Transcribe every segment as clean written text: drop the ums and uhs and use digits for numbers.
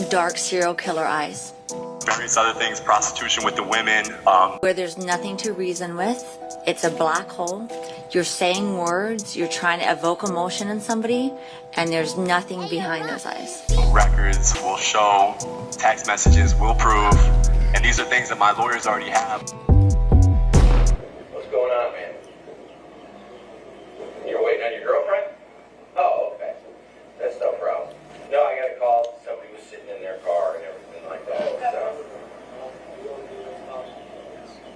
dark serial killer eyes. Various other things, prostitution with the women. Where there's nothing to reason with, it's a black hole. You're saying words, you're trying to evoke emotion in somebody, and there's nothing behind those eyes. Records will show, text messages will prove, and these are things that my lawyers already have. What's going on, man? You're waiting on your girlfriend? Oh, okay. That's no problem. No, I got a call. Somebody was sitting in their car and everything like that. So.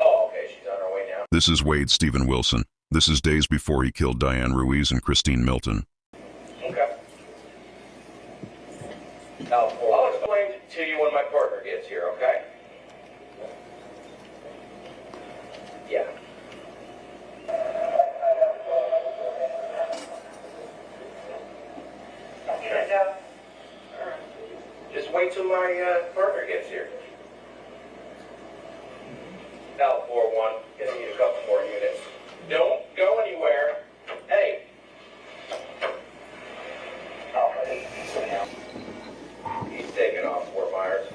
Oh, okay. She's on her way now. This is Wade Stephen Wilson. This is days before he killed Diane Ruiz and Kristin Milton. Okay. I'll explain it to you when my partner gets here, okay? Yeah. Just wait till my partner gets here. L41, gonna need a couple more units. Don't go anywhere. Hey. He's taking off, Fort Myers.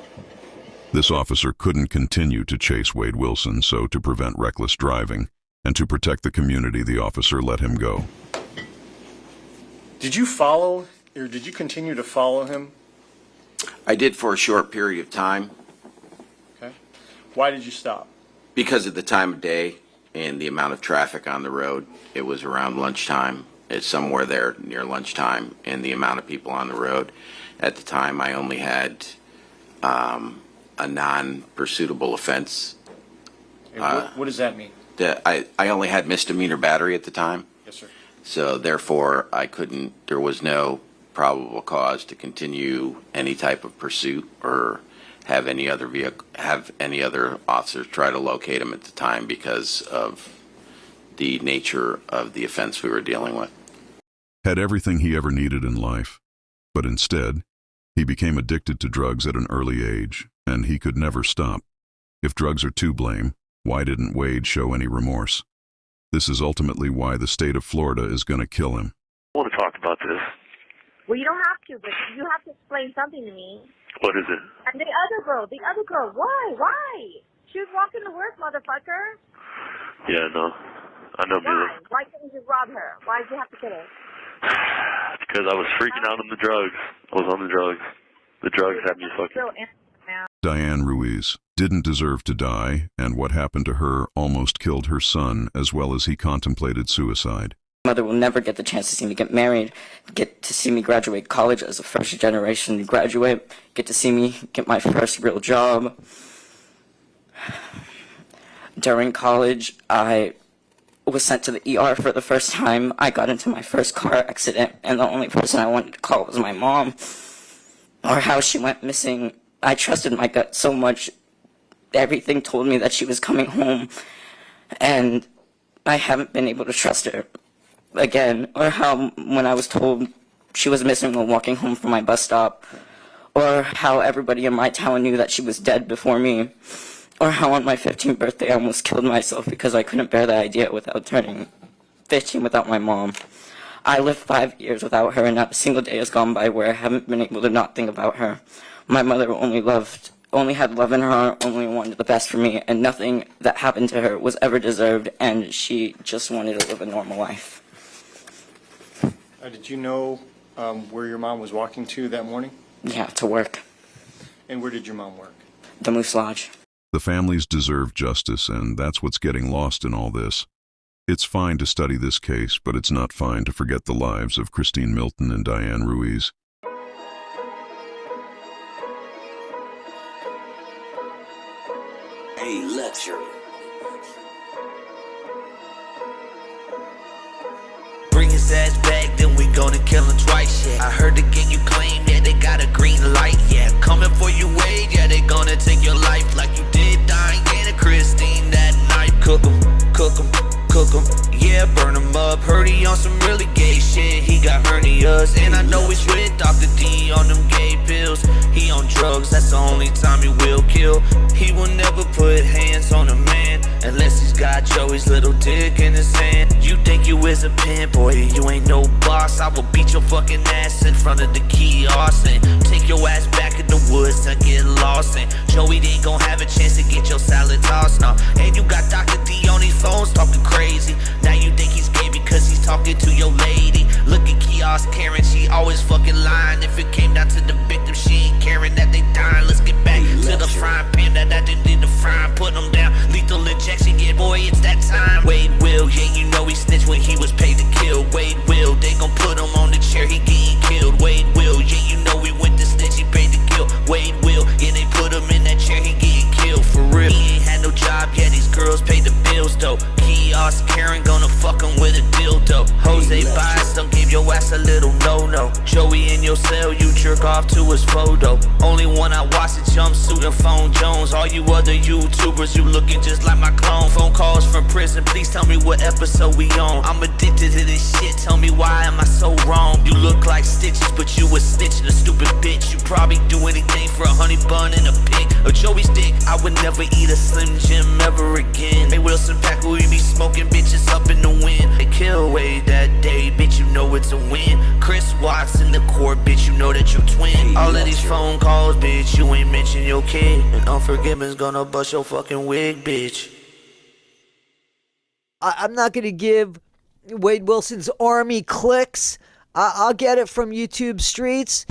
This officer couldn't continue to chase Wade Wilson, so to prevent reckless driving and to protect the community, the officer let him go. Did you follow, or did you continue to follow him? I did for a short period of time Okay. Why did you stop? because of the time of day and the amount of traffic on the road. It was around lunchtime. It's somewhere there near lunchtime, and the amount of people on the road. At the time, I only had a non-pursuitable offense. And what does that mean? I only had misdemeanor battery at the time. Yes, sir. So therefore, there was no probable cause to continue any type of pursuit or have any other officers try to locate him at the time because of the nature of the offense we were dealing with. Had everything he ever needed in life, but instead, he became addicted to drugs at an early age, and he could never stop. If drugs are to blame, why didn't Wade show any remorse? This is ultimately why the state of Florida is going to kill him. I want to talk about this. Well, you don't have to, but you have to explain something to me. What is it? And the other girl, why? She was walking to work, motherfucker. Yeah, no. I know, Why? Mila. Why couldn't you rob her? Why did you have to kill her? Because I was freaking out on the drugs. I was on the drugs. The drugs had me fucking... Diane Ruiz didn't deserve to die, and what happened to her almost killed her son, as well as he contemplated suicide. My mother will never get the chance to see me get married, get to see me graduate college as a first generation graduate, get to see me get my first real job. During college, I was sent to the ER for the first time. I got into my first car accident, and the only person I wanted to call was my mom, or how she went missing. I trusted my gut so much. Everything told me that she was coming home, and I haven't been able to trust her again. Or how when I was told she was missing while walking home from my bus stop, or how everybody in my town knew that she was dead before me, or how on my 15th birthday I almost killed myself because I couldn't bear the idea without turning 15 without my mom. I lived 5 years without her, and not a single day has gone by where I haven't been able to not think about her. My mother only had love in her heart, only wanted the best for me, and nothing that happened to her was ever deserved, and she just wanted to live a normal life. Did you know where your mom was walking to that morning? Yeah, to work. And where did your mom work? The Moose Lodge. The families deserve justice, and that's what's getting lost in all this. It's fine to study this case, but it's not fine to forget the lives of Kristin Milton and Diane Ruiz. Hey, luxury. Bring his ass back, then we gonna kill him twice, yeah. I heard the gang you claim, yeah, they got a green light, yeah. Coming for you, Wade, yeah, they gonna take your life like you did Diane and Kristin that night. Cook 'em, yeah, burn 'em up. Heard he on some really gay shit, he got hernias. And I know he's with Dr. D on them gay pills. He on drugs, that's the only time he will kill. He will never put hands on a man unless he's got Joey's little dick in his hand. You think you is a pimp, boy, you ain't no boss. I will beat your fucking ass in front of the kiosk and take your ass back in the woods. boss. And Joey, they gon' have a chance to get your salad tossed now. And you got Dr. D on these phones talking crazy. Now you think he's gay because he's talking to your lady. Look at Kiosk Karen, she always fucking lying. If it came down to the victim, she ain't caring that they dying. Let's get back to the frying pan, that they did the frying. Put them down, lethal injection, yeah boy, it's that time. Wade Will, yeah you know he snitched when he was paid to kill. Wade Will, they gon' put him on the chair, he getting killed. Wade Will, yeah you know he went to snitch, he paid to kill. Wade Will, yeah they put him in that chair, he getting killed for real. He ain't had no job yet, these girls paid the bills though. Kiosk Karen gonna fuck him with a dildo. Jose Baez don't give your ass a little no-no. Joey in your cell, you jerk off to his photo. Only one I watch is Jumpsuit and Phone Jones. All you other YouTubers, you looking just like my clone. Phone calls from prison, please tell me what episode we on. I'm addicted to this shit, tell me why am I so wrong. You look like Stitches, but you a snitch and a stupid bitch. You probably do anything for a honey bun and a pig. Or Joey's dick, I would never eat a Slim Jim ever again. Hey Wilson Pack, we be smoking bitches up in the wind. They kill Wade that day, bitch, you know it's a win. Chris Watts in the court, bitch, you know that you twin. All of these phone calls, bitch, you ain't mention your kid. And Unforgiven's gonna bust your fucking wig, bitch. I'm not going to give Wade Wilson's army clicks. I'll get it from YouTube streets.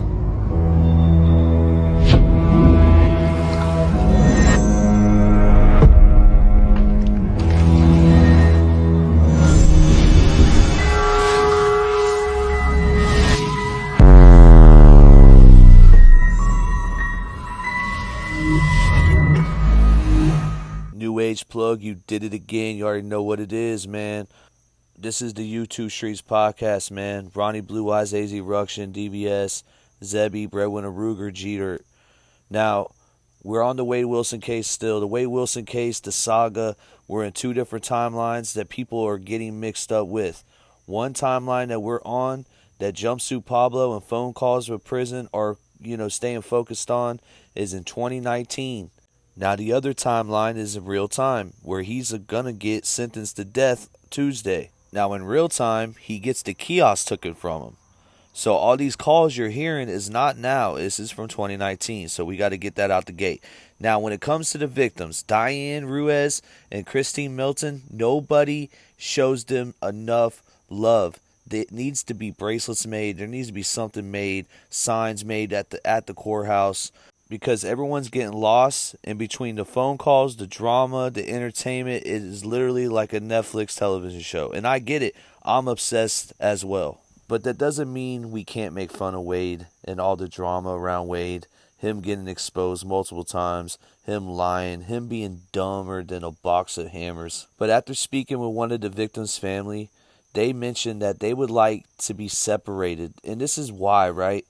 New Age plug, you did it again. You already know what it is, man. This is the YouTube Streets podcast, man. Ronnie Blue Eyes, AZ Ruction, DBS, Zebby, Breadwinner, Ruger, Jeter. Now, we're on the Wade Wilson case still. The Wade Wilson case, the saga, we're in two different timelines that people are getting mixed up with. One timeline that we're on, that Jumpsuit Pablo and phone calls with prison are, staying focused on, is in 2019. Now, the other timeline is in real time, where he's going to get sentenced to death Tuesday. Now, in real time, he gets the kiosk taken from him. So all these calls you're hearing is not now. This is from 2019, so we got to get that out the gate. Now, when it comes to the victims, Diane Ruiz and Kristin Milton, nobody shows them enough love. There needs to be bracelets made. There needs to be something made, signs made at the courthouse. Because everyone's getting lost in between the phone calls, the drama, the entertainment. It is literally like a Netflix television show. And I get it. I'm obsessed as well. But that doesn't mean we can't make fun of Wade and all the drama around Wade. Him getting exposed multiple times. Him lying. Him being dumber than a box of hammers. But after speaking with one of the victims' family, they mentioned that they would like to be separated. And this is why, right?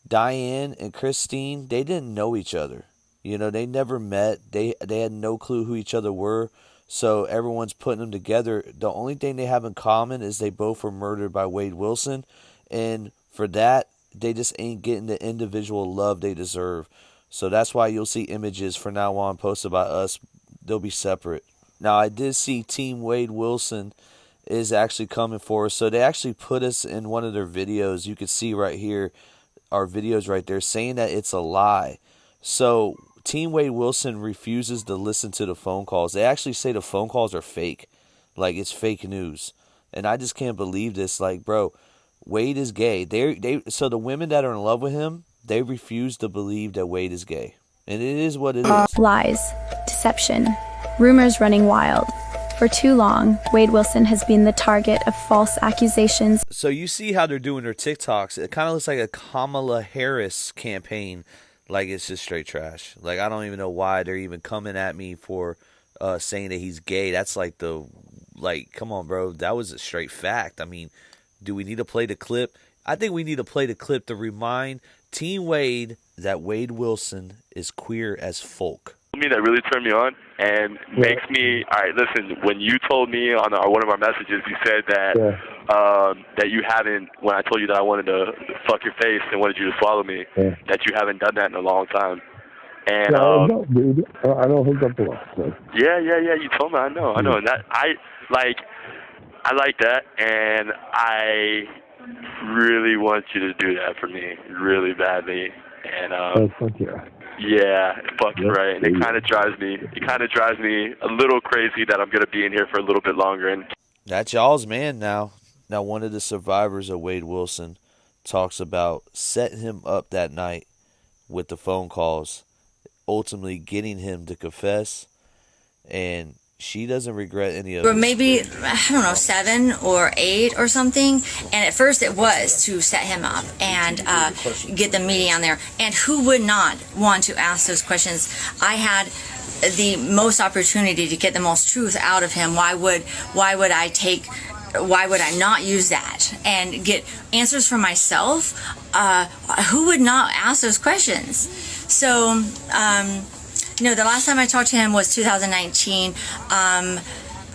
Diane and Kristin, they didn't know each other. They never met. They had no clue who each other were. So everyone's putting them together. The only thing they have in common is they both were murdered by Wade Wilson. And for that, they just ain't getting the individual love they deserve. So that's why you'll see images from now on posted by us. They'll be separate. Now, I did see Team Wade Wilson is actually coming for us. So they actually put us in one of their videos. You can see right here. Our videos right there saying that it's a lie. So Team Wade Wilson refuses to listen to the phone calls. They actually say the phone calls are fake. Like it's fake news. And I just can't believe this. Like, bro, Wade is gay. So the women that are in love with him, they refuse to believe that Wade is gay. And it is what it is. Lies, deception, rumors running wild. For too long, Wade Wilson has been the target of false accusations. So you see how they're doing their TikToks. It kind of looks like a Kamala Harris campaign. Like it's just straight trash. Like I don't even know why they're even coming at me for saying that he's gay. That's like come on, bro. That was a straight fact. I mean, do we need to play the clip? I think we need to play the clip to remind Team Wade that Wade Wilson is queer as folk. That really turned me on and makes me, all right, listen, when you told me on one of our messages, you said that that you haven't, when I told you that I wanted to fuck your face and wanted you to swallow me, that you haven't done that in a long time. And no, dude, I don't hook up a lot. So. Yeah, you told me, I know, and that, I like that, and I really want you to do that for me, really badly, and oh, fuck yeah. Yeah, fucking right. And it kind of drives me a little crazy that I'm gonna be in here for a little bit longer. And That's y'all's man now. Now, one of the survivors of Wade Wilson talks about setting him up that night with the phone calls, ultimately getting him to confess, and she doesn't regret any of it. Or maybe, I don't know, 7 or 8 or something. And at first it was to set him up and get the meeting on there. And who would not want to ask those questions? I had the most opportunity to get the most truth out of him. Why would I not use that and get answers for myself? Who would not ask those questions? So, the last time I talked to him was 2019.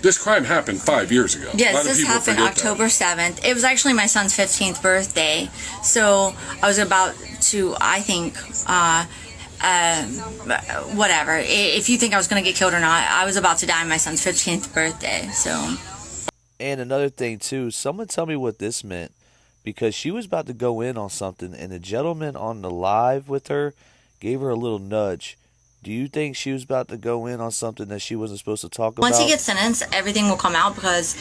This crime happened 5 years ago. Yes, this happened October 7th. It was actually my son's 15th birthday. So I was about to, I think, whatever. If you think I was going to get killed or not, I was about to die on my son's 15th birthday. So. And another thing, too, someone tell me what this meant. Because she was about to go in on something, and the gentleman on the live with her gave her a little nudge. Do you think she was about to go in on something that she wasn't supposed to talk about? Once he gets sentenced, everything will come out because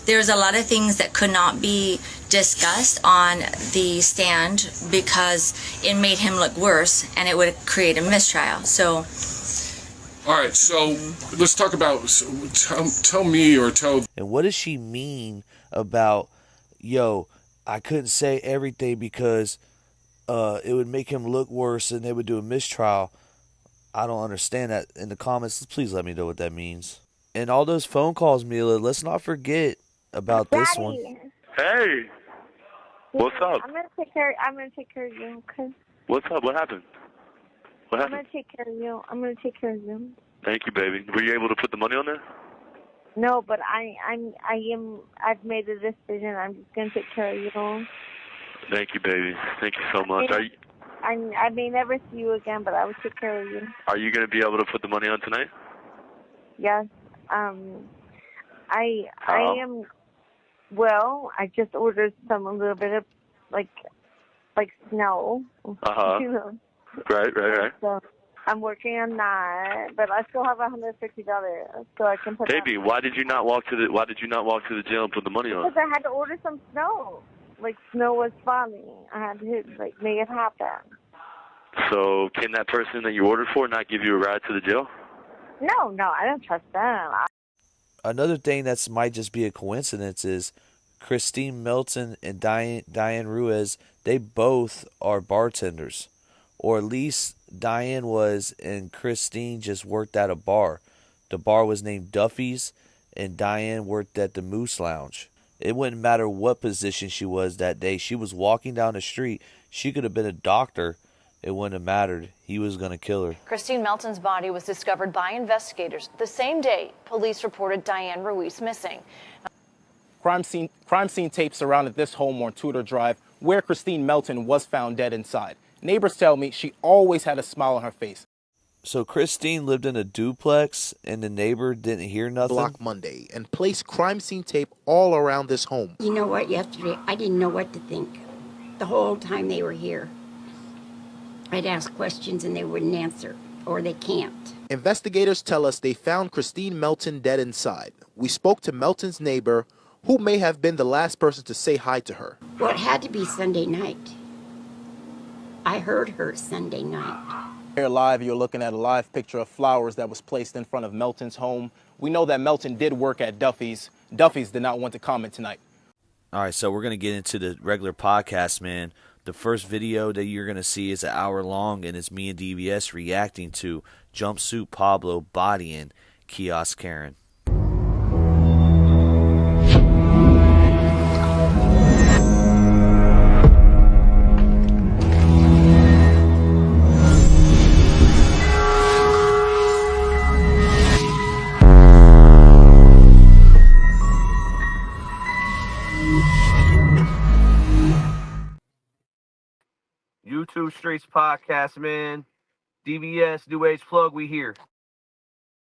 there's a lot of things that could not be discussed on the stand because it made him look worse and it would create a mistrial. So. All right, so let's talk about, tell me or tell. And what does she mean about, yo, I couldn't say everything because it would make him look worse and they would do a mistrial? I don't understand that. In the comments, please let me know what that means. And all those phone calls, Mila, let's not forget about this one. hey, what's up? I'm gonna take care of you. Okay. What's up? What happened? What I'm happened? gonna take care of you. Thank you, baby. Were you able to put the money on there? No, but I've made a decision. I'm just gonna take care of you. Thank you, baby. Thank you so much. I may never see you again, but I will take care of you. Are you going to be able to put the money on tonight? Yes. I am. Well, I just ordered a little bit of like snow. You know. Right. So I'm working on that, but I still have $150, so I can put. Baby, why did you not walk to the jail and put the money on? Because I had to order some snow. Like snow was falling. I had to make it happen. So can that person that you ordered for not give you a ride to the jail? No, I don't trust them. Another thing that might just be a coincidence is Christine Melton and Diane Ruiz, they both are bartenders. Or at least Diane was and Christine just worked at a bar. The bar was named Duffy's and Diane worked at the Moose Lounge. It wouldn't matter what position she was that day. She was walking down the street. She could have been a doctor. It wouldn't have mattered. He was going to kill her. Christine Melton's body was discovered by investigators the same day police reported Diane Ruiz missing. Crime scene tapes surrounded this home on Tudor Drive where Christine Melton was found dead inside. Neighbors tell me she always had a smile on her face. So Christine lived in a duplex and the neighbor didn't hear nothing? Block Monday and placed crime scene tape all around this home. You know what, yesterday I didn't know what to think. The whole time they were here. I'd ask questions and they wouldn't answer, or they can't. Investigators tell us they found Christine Melton dead inside. We spoke to Melton's neighbor, who may have been the last person to say hi to her. Well, it had to be Sunday night. I heard her Sunday night. Here live, you're looking at a live picture of flowers that was placed in front of Melton's home. We know that Melton did work at Duffy's. Duffy's did not want to comment tonight. All right, so we're going to get into the regular podcast, man. The first video that you're going to see is an hour long, and it's me and DBS reacting to Jumpsuit Pablo bodying Kiosk Karen. YouTube Streets Podcast, man. DBS, New Age Plug, we here.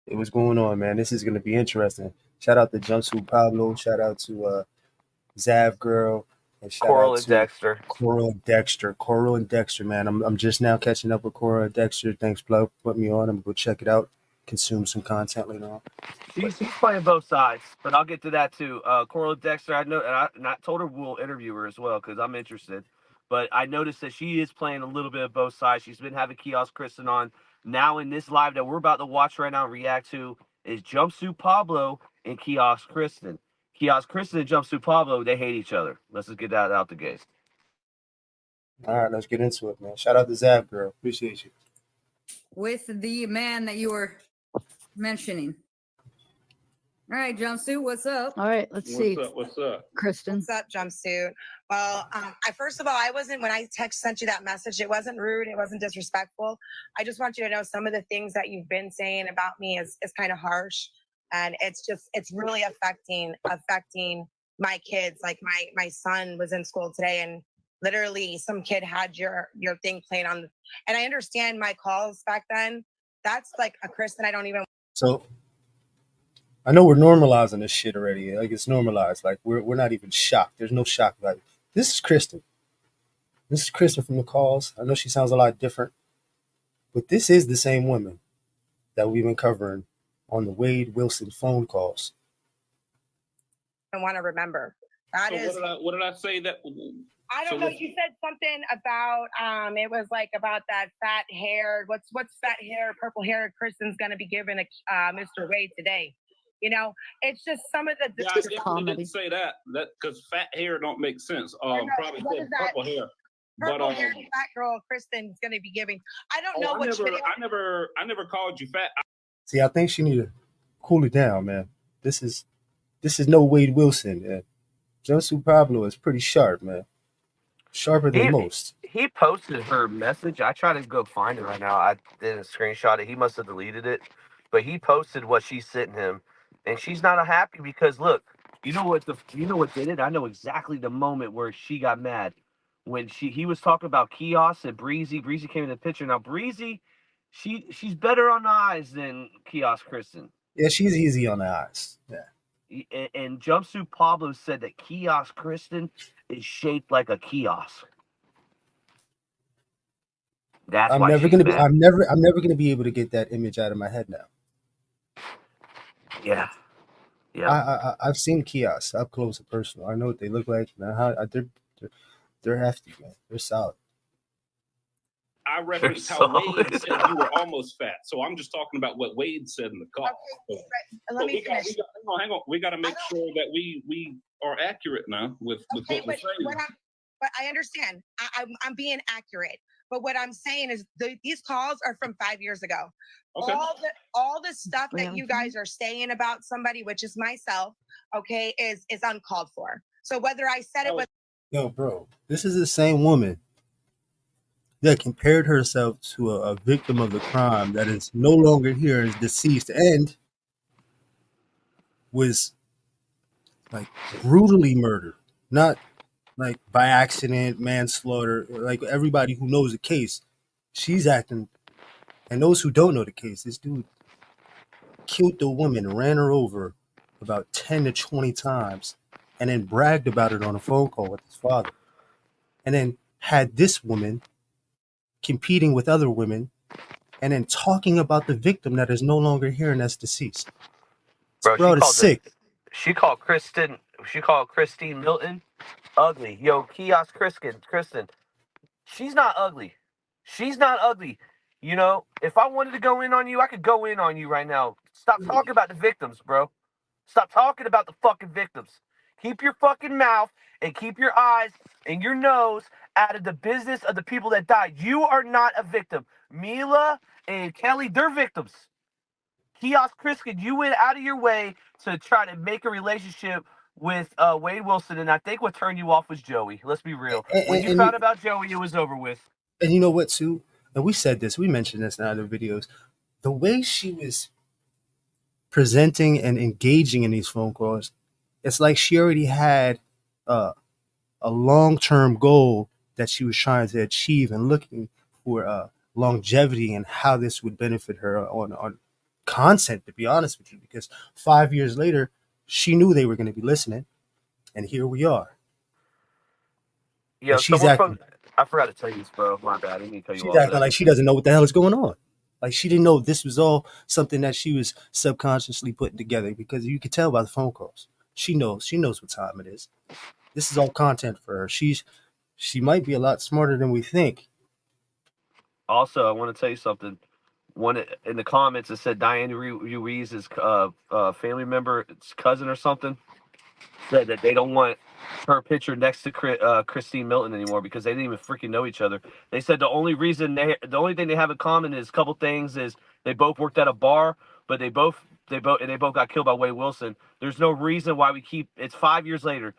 Hey, what's going on, man? This is going to be interesting. Shout out to Jumpsuit Pablo. Shout out to Zav Girl. And shout out Coral and to Dexter. Koral&Dexter, man. I'm just now catching up with Koral&Dexter. Thanks, Blow. Put me on. I'm gonna go check it out. Consume some content later on. She's playing both sides, but I'll get to that too. Coral&Dexter, I know, and I told her we'll interview her as well because I'm interested. But I noticed that she is playing a little bit of both sides. She's been having Kiosk Kristen on. Now in this live that we're about to watch right now and react to is Jumpsuit Pablo and Kiosk Kristen. Kiosk Kristen and Jumpsuit Pablo, they hate each other. Let's just get that out the gate. All right, let's get into it, man. Shout out to Zab girl. Appreciate you. With the man that you were mentioning. All right, Jumpsuit, what's up? All right, let's see. What's up? Kristen. What's up, Jumpsuit? Well, first of all, I wasn't, when I sent you that message, it wasn't rude. It wasn't disrespectful. I just want you to know some of the things that you've been saying about me is kind of harsh. And it's really affecting my kids. Like my son was in school today and literally some kid had your thing playing on. And I understand my calls back then. That's like a Kristen I don't even. So I know we're normalizing this shit already. Like it's normalized. Like we're not even shocked. There's no shock value. This is Kristin. This is Kristin from the calls. I know she sounds a lot different, but this is the same woman that we've been covering on the Wade Wilson phone calls. I want to remember. What did I say that? I don't know. You said something about it was like about that fat hair. What's fat hair, purple hair? Kristen's gonna be giving Mr. Wade today. You know, it's just some of the. Yeah, I definitely didn't say that because fat hair don't make sense. Probably said purple hair. Purple hair, fat girl, Kristen's gonna be giving. I don't know what video. I never called you fat. See, I think she need to cool it down, man. This is no Wade Wilson. Man. Jumpsuit Pablo is pretty sharp, man. Sharper than most. He posted her message. I tried to go find it right now. I didn't screenshot it. He must have deleted it. But he posted what she sent him. And she's not happy because look, you know what did it? I know exactly the moment where she got mad. When he was talking about Kiosk and Breezy. Breezy came in the picture. Now Breezy, she's better on the eyes than Kiosk Kristen. Yeah, she's easy on the eyes. Yeah. And Jumpsuit Pablo said that Kiosk Kristen is shaped like a kiosk. That's I'm why never she's gonna mad. I'm never gonna be able to get that image out of my head now. Yeah. Yeah. I've seen kiosks up close and personal. I know what they look like. They're hefty, man. They're solid. I referenced how Wade said you were almost fat. So I'm just talking about what Wade said in the call. Okay, let me finish. Hang on. We got to make sure that we are accurate now with what we're saying. But I understand. I'm being accurate. But what I'm saying is these calls are from 5 years ago. Okay. All the stuff that you guys are saying about somebody, which is myself, okay, is uncalled for. So whether I said it with Yo, bro, this is the same woman that compared herself to a victim of the crime that is no longer here and is deceased and was like brutally murdered, not like by accident, manslaughter, like everybody who knows the case. She's acting, and those who don't know the case, this dude killed the woman, ran her over about 10 to 20 times, and then bragged about it on a phone call with his father. And then had this woman competing with other women, and then talking about the victim that is no longer here and that's deceased. Bro, it's sick. She called Kristin Milton ugly. Yo, Kiosk Kristin. She's not ugly. She's not ugly. You know, if I wanted to go in on you, I could go in on you right now. Stop talking about the victims, bro. Stop talking about the fucking victims. Keep your fucking mouth and keep your eyes and your nose out of the business of the people that died. You are not a victim. Mila and Kelly, they're victims. Kiosk Kristin, you went out of your way to try to make a relationship with Wade Wilson, and I think what turned you off was Joey. Let's be real. When you found out about Joey, it was over with. And you know what, Sue? And we said this, we mentioned this in other videos. The way she was presenting and engaging in these phone calls, it's like she already had a long-term goal that she was trying to achieve and looking for longevity and how this would benefit her on content, to be honest with you, because 5 years later, she knew they were going to be listening, and here we are. Yo, she's someone acting. from I forgot to tell you this, bro. My bad. I didn't mean to cut you She's off. acting like she doesn't know what the hell is going on. Like she didn't know this was all something that she was subconsciously putting together because you could tell by the phone calls. She knows what time it is. This is all content for her. She might be a lot smarter than we think. Also, I want to tell you something. One in the comments it said Diane Ruiz's family member, cousin or something, said that they don't want her picture next to Christine Milton anymore because they didn't even freaking know each other. They said the only thing they have in common is a couple things is they both worked at a bar, but they both got killed by Wade Wilson. There's no reason why we keep. It's 5 years later.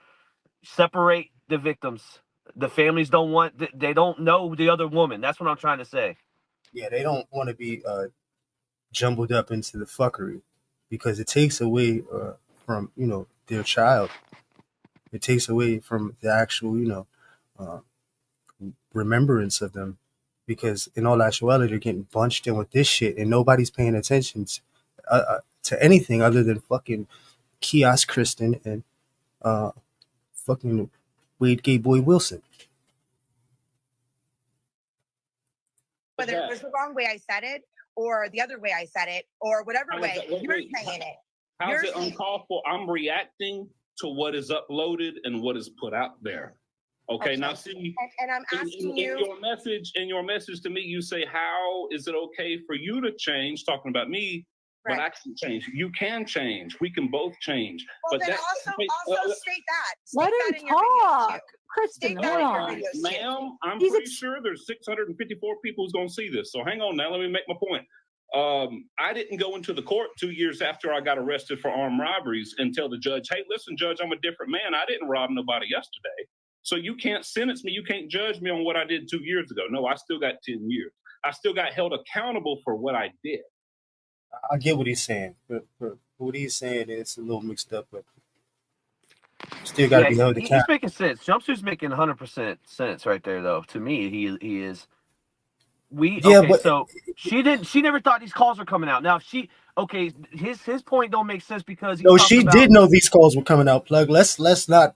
Separate the victims. The families they don't know the other woman. That's what I'm trying to say. Yeah, they don't want to be jumbled up into the fuckery because it takes away from their child. It takes away from the actual remembrance of them because in all actuality they're getting bunched in with this shit and nobody's paying attention to anything other than fucking Kiosk Kristin and fucking Wade Gay Boy Wilson. Whether it was the wrong way I said it or the other way I said it or whatever way you're saying it. How's it uncalled for? I'm reacting to what is uploaded and what is put out there. Okay. Now see, and I'm asking you in your message to me, you say, how is it okay for you to change, talking about me, but I can change. You can change. We can both change. Well, but then also state that. Let him talk. Kristin, hold on. Ma'am, I'm pretty sure there's 654 people who's going to see this. So hang on now. Let me make my point. I didn't go into the court 2 years after I got arrested for armed robberies and tell the judge, hey, listen, judge, I'm a different man. I didn't rob nobody yesterday. So you can't sentence me. You can't judge me on what I did 2 years ago. No, I still got 10 years. I still got held accountable for what I did. I get what he's saying, but what he's saying is a little mixed up, but still got to be held accountable. He's making sense. Jumpsuit's making 100% sense right there, though. To me, he is. So she never thought these calls were coming out. Now his point don't make sense because she did know these calls were coming out. Plug. Let's not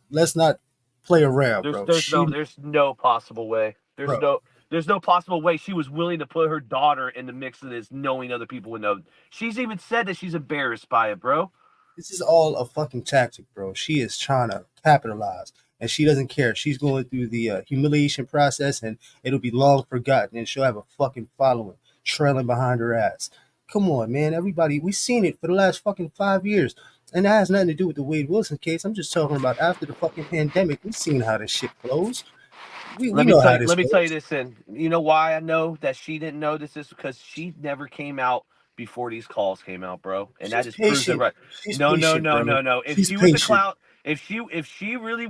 play around, bro. There's no possible way. There's no possible way she was willing to put her daughter in the mix of this, knowing other people would know. She's even said that she's embarrassed by it, bro. This is all a fucking tactic, bro. She is trying to capitalize, and she doesn't care. She's going through the humiliation process, and it'll be long forgotten, and she'll have a fucking following trailing behind her ass. Come on, man. Everybody, we've seen it for the last fucking 5 years. And that has nothing to do with the Wade Wilson case. I'm just talking about after the fucking pandemic. We've seen how this shit flows. Let me tell you this, and you know why I know that she didn't know this is because she never came out before these calls came out, bro. And that just proves it right. No. If she was the clout, if she really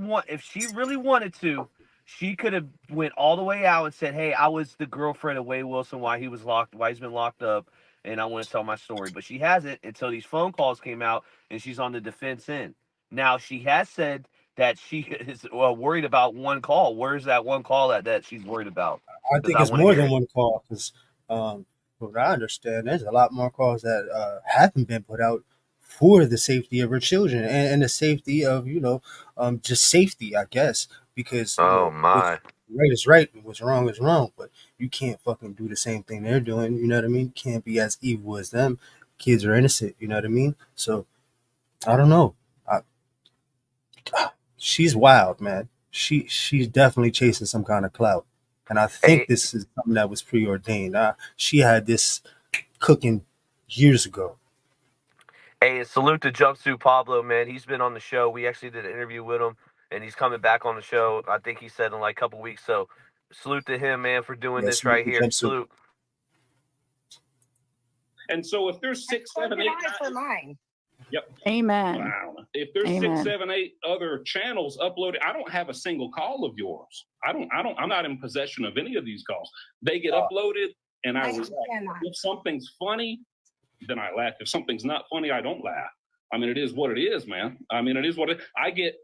wanted to, she could have went all the way out and said, hey, I was the girlfriend of Wade Wilson while he's been locked up, and I want to tell my story. But she hasn't until these phone calls came out, and she's on the defense end. Now she has said that she is worried about one call. Where's that one call that she's worried about? I think it's more than one call because, from what I understand, there's a lot more calls that haven't been put out for the safety of her children and the safety of just safety, I guess, because right is right and what's wrong is wrong, but you can't fucking do the same thing they're doing. You know what I mean? You can't be as evil as them. Kids are innocent. You know what I mean? So I don't know. She's wild, man. She's definitely chasing some kind of clout, and I think this is something that was preordained. She had this cooking years ago. Hey, and salute to Jumpsuit Pablo, man. He's been on the show. We actually did an interview with him, and he's coming back on the show. I think he said in like a couple weeks. So salute to him, man, for doing this right here. Salute. And so if there's 6, 7, 8, for mine. Yep. Amen. Wow. If there's 6, 7, 8 other channels uploaded, I don't have a single call of yours. I'm not in possession of any of these calls. They get uploaded and I react. If something's funny, then I laugh. If something's not funny, I don't laugh. I mean, it is what it is, man. I mean, it is what I get.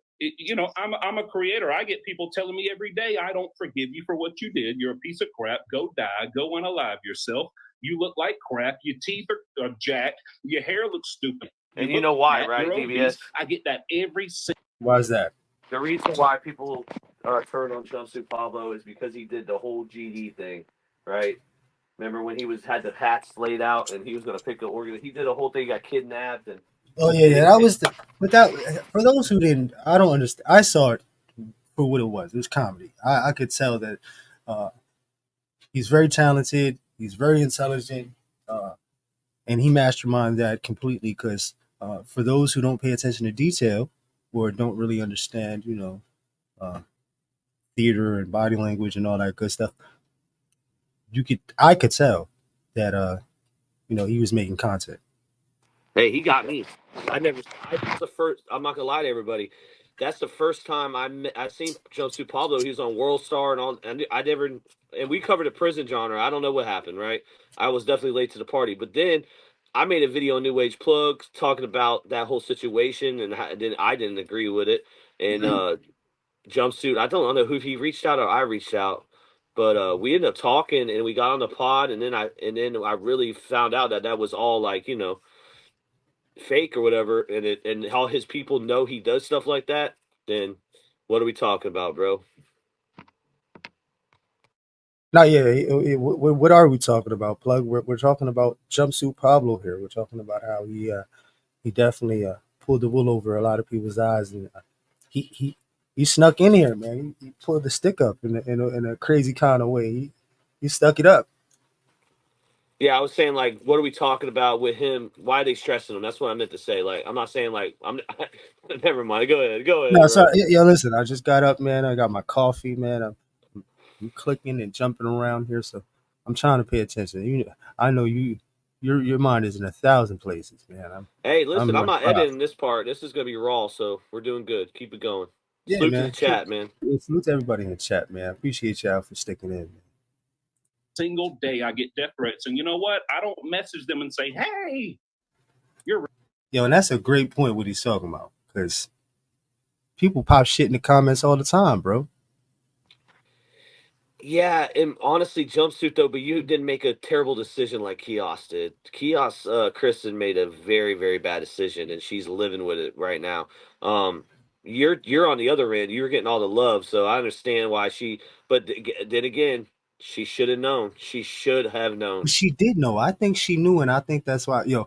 I'm a creator. I get people telling me every day, I don't forgive you for what you did. You're a piece of crap. Go die. Go unalive yourself. You look like crap. Your teeth are jacked. Your hair looks stupid. And you know why, right, DBS? I get that every single. Why is that? The reason why people turn on Jumpsuit Pablo is because he did the whole GD thing, right? Remember when he had the hats laid out and he was going to pick the organ? He did a whole thing. He got kidnapped and. Oh yeah, that was the. But that for those who didn't, I don't understand. I saw it for what it was. It was comedy. I could tell that uh, he's very talented. He's very intelligent, and he masterminded that completely. Because for those who don't pay attention to detail or don't really understand, uh, theater and body language and all that good stuff, I could tell that he was making content. Hey, he got me. That's the first. I'm not gonna lie to everybody. That's the first time I seen Jumpsuit Pablo. He was on World Star and all. And I never. And we covered a prison genre. I don't know what happened. Right. I was definitely late to the party. But then I made a video on New Age Plugs talking about that whole situation, and then I didn't agree with it. And Jumpsuit. I don't know who he reached out or I reached out. But we ended up talking and we got on the pod, and then I really found out that was all like fake or whatever, and how his people know he does stuff like that, then what are we talking about, bro? No, yeah. What are we talking about, Plug? We're talking about Jumpsuit Pablo here. We're talking about how he definitely pulled the wool over a lot of people's eyes, and he snuck in here, man. He pulled the stick up in a crazy kind of way. He stuck it up. Yeah, I was saying, like, what are we talking about with him? Why are they stressing him? That's what I meant to say. Like, I'm not saying like I'm. Never mind. Go ahead. No, Bro. sorry. Yeah, listen. I just got up, man. I got my coffee, man. I'm clicking and jumping around here, so I'm trying to pay attention. I know your mind is in 1,000 places, man. Hey, listen, I'm not proud. editing this part. This is gonna be raw, so we're doing good. Keep it going. Yeah, Salute to man. the chat, man. Salute to everybody in the chat, man. I appreciate y'all for sticking in. Single day I get death threats, and you know what? I don't message them and say, "Hey, you're." And that's a great point what he's talking about, because people pop shit in the comments all the time, bro. Yeah, and honestly, Jumpsuit though, but you didn't make a terrible decision like Kiosk did. Kiosk, Kristin made a very, very bad decision, and she's living with it right now. You're on the other end. You're getting all the love, so I understand why she. But then again, she should have known. She should have known. She did know. I think she knew, and I think that's why, and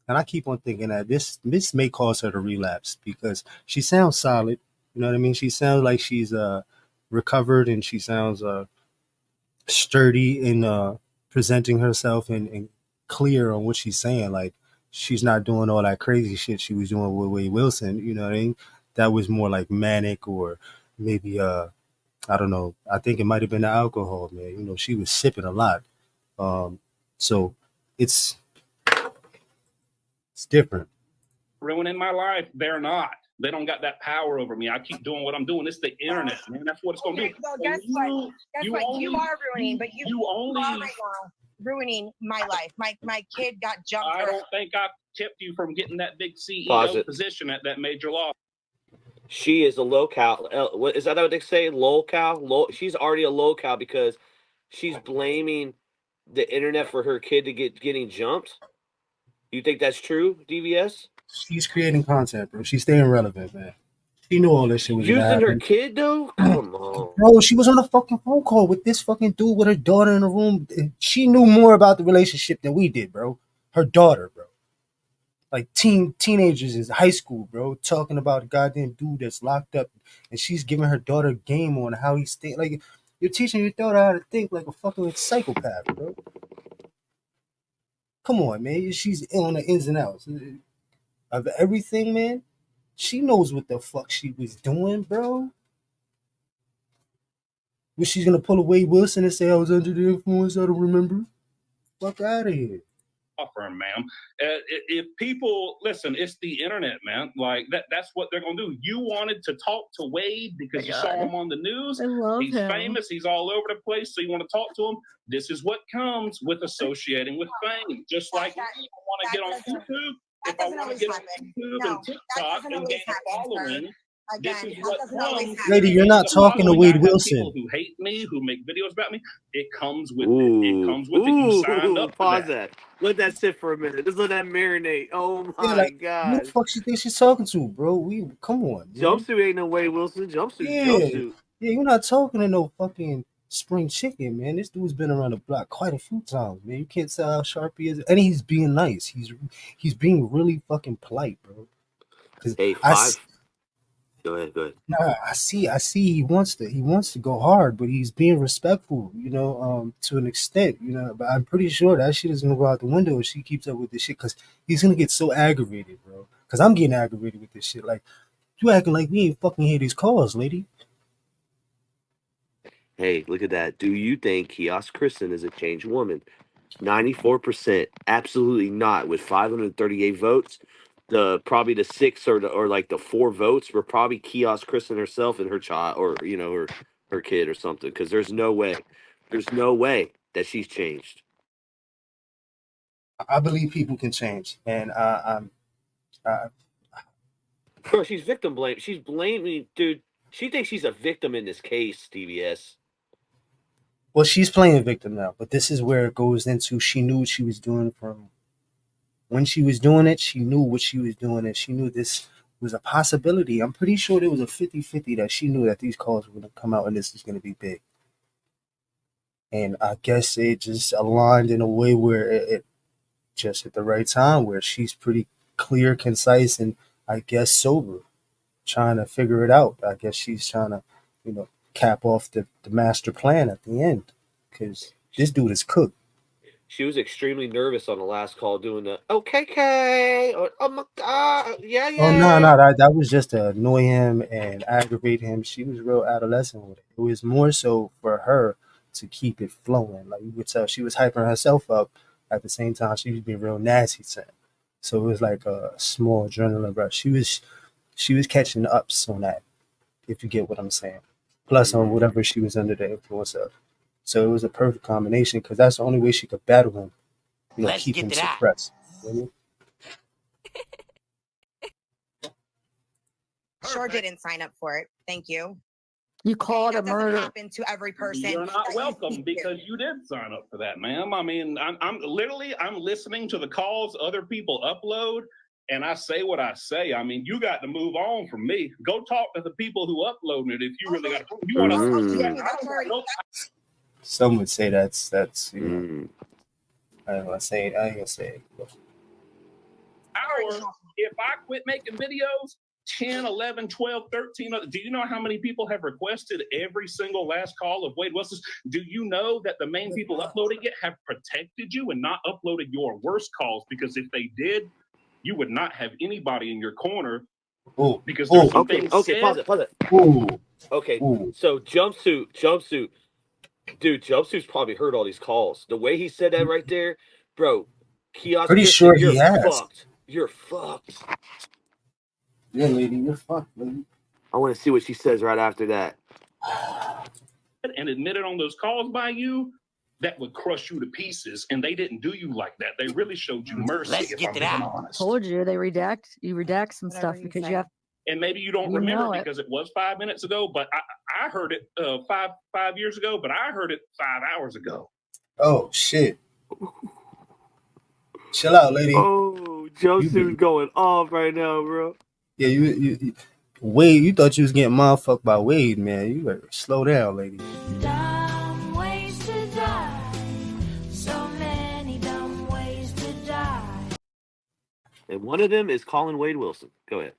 I keep on thinking that this may cause her to relapse, because she sounds solid. You know what I mean? She sounds like she's recovered, and she sounds sturdy in presenting herself and clear on what she's saying. Like, she's not doing all that crazy shit she was doing with Wade Wilson. You know what I mean? That was more like manic, or maybe I don't know. I think it might have been the alcohol, man. She was sipping a lot. So it's different. Ruining my life. They're not. They don't got that power over me. I keep doing what I'm doing. It's the internet, man. That's what it's going to do. Well, guess what? You are ruining, but you are right now ruining my life. My kid got jumped. I don't think I kept you from getting that big CEO position at that major law. She is a low-cal. What is that? What they say? Low-cal. She's already a low-cal because she's blaming the internet for her kid getting jumped. You think that's true, DVS? She's creating content, bro. She's staying relevant, man. She knew all this shit was using her kid, though. Come on, bro. She was on a fucking phone call with this fucking dude with her daughter in the room. She knew more about the relationship than we did, bro. Her daughter, bro. Like teenagers in high school, bro, talking about a goddamn dude that's locked up, and she's giving her daughter a game on how he's think. Like, you're teaching your daughter how to think like a fucking psychopath, bro. Come on, man. She's on the ins and outs of everything, man. She knows what the fuck she was doing, bro. Was she gonna pull a Wade Wilson and say I was under the influence? I don't remember. Fuck out of here. Firm, ma'am. If people listen, it's the internet, man. Like that's what they're gonna do. You wanted to talk to Wade because you saw him on the news. He's famous. He's all over the place. So you want to talk to him. This is what comes with associating with fame. Just like if you want to get on YouTube. If I want to get on YouTube and TikTok and gain a following, This Again, is that what doesn't always comes. happen. Lady, you're not The talking to following, Wade I have people Wilson. who hate me, who make videos about me. It comes with it. It comes with it. You signed up for Pause that. that. Let that sit for a minute. Just let that marinate. Oh Yeah, my like who the gosh. fuck she thinks she's talking to, bro? Come on, man. Jumpsuit ain't no Wade Wilson. Jumpsuit's Yeah, jumpsuit. yeah, you're not talking to no fucking spring chicken, man. This dude's been around the block quite a few times, man. You can't tell how sharp he is, and he's being nice. He's being really fucking polite, bro. Cause Hey, I, s- Go ahead. nah, I see. He wants to go hard, but he's being respectful, to an extent, But I'm pretty sure that shit is gonna go out the window if she keeps up with this shit, cause he's gonna get so aggravated, bro. Cause I'm getting aggravated with this shit. Like you acting like we ain't fucking hear these calls, lady. Hey, look at that. Do you think Kiosk Kristen is a changed woman? 94%, absolutely not. With 538 votes, probably the six or like the four votes were probably Kiosk Kristen herself and her child, or her kid or something. Because there's no way that she's changed. I believe people can change, and Bro, she's victim blame. She's blaming, dude. She thinks she's a victim in this case, TBS. well, she's playing victim now. But this is where it goes into she knew what she was doing from when she was doing it. She knew what she was doing, and she knew this was a possibility. I'm pretty sure there was a 50-50 that she knew that these calls were going to come out and this is going to be big. And I guess it just aligned in a way where it just at the right time, where she's pretty clear, concise, and I guess sober, trying to figure it out. I guess she's trying to, cap off the master plan at the end, because this dude is cooked. She was extremely nervous on the last call doing the okay, or oh my god, yeah. Oh no, that was just to annoy him and aggravate him. She was real adolescent with it. It was more so for her to keep it flowing. Like you could tell, she was hyping herself up. At the same time, she was being real nasty to him. So it was like a small adrenaline rush. She was catching ups on that, if you get what I'm saying. Plus on whatever she was under the influence of. So it was a perfect combination because that's the only way she could battle him. Let's Keep get him to that. suppressed. You know what I mean? Sure didn't sign up for it. Thank you. You call it a That doesn't murder. happen to every person. You're not that you welcome speak to. because you did sign up for that, ma'am. I mean, I'm listening to the calls other people upload, and I say what I say. I mean, you got to move on from me. Go talk to the people who uploaded it if you really got. You want to? Some would say that's I ain't gonna say it. I ain't gonna say it. Hour, if I quit making videos, 10, 11, 12, 13, do you know how many people have requested every single last call of Wade Wilson's? Do you know that the main people uploading it have protected you and not uploaded your worst calls? Because if they did, you would not have anybody in your corner. Ooh. Because there's some Okay, things okay, said. pause it. Ooh. Okay, Ooh. so jumpsuit. Dude, Jumpsuit's probably heard all these calls. The way he said that right there, bro, Kiosk Pretty Kristen, sure you're he has. fucked. You're fucked. Yeah, lady, you're fucked, lady. I want to see what she says right after that. And admitted on those calls by you, that would crush you to pieces. And they didn't do you like that. They really showed you mercy. Let's get to that. Honest. Told you they redact some stuff because you have. And maybe you don't remember because it was 5 minutes ago, but I heard it 5 years ago, but I heard it 5 hours ago. Oh shit! Chill out, lady. Oh, Jumpsuit going off right now, bro. Yeah, you Wade. You thought you was getting motherfucked by Wade, man. You better slow down, lady. Dumb ways to die. So many dumb ways to die. And one of them is calling Wade Wilson. Go ahead.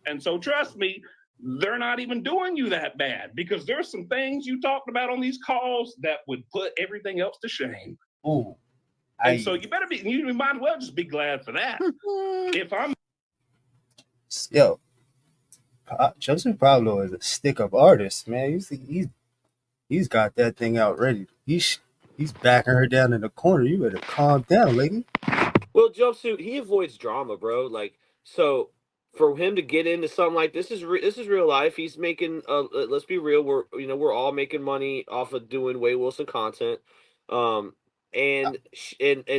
And so trust me, they're not even doing you that bad because there's some things you talked about on these calls that would put everything else to shame. Ooh. And so you might as well just be glad for that. If I'm Jumpsuit Pablo is a stick-up artist, man. He's got that thing out ready. He's backing her down in the corner. You better calm down, lady. Well, Jumpsuit, he avoids drama, bro. Like, so for him to get into something like this is real life. He's making. Let's be real. We're all making money off of doing Wade Wilson content. And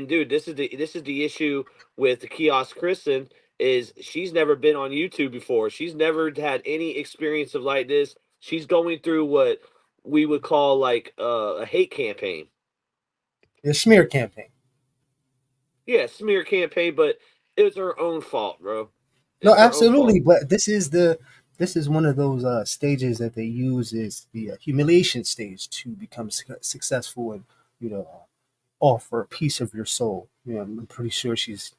dude, this is the issue with the Kiosk Kristen is she's never been on YouTube before. She's never had any experience of like this. She's going through what we would call like a hate campaign. A smear campaign. Yeah, smear campaign, but it was her own fault, bro. No, It's her own fault. absolutely. But this is one of those stages that they use is the humiliation stage to become successful and offer a piece of your soul. I'm pretty sure she's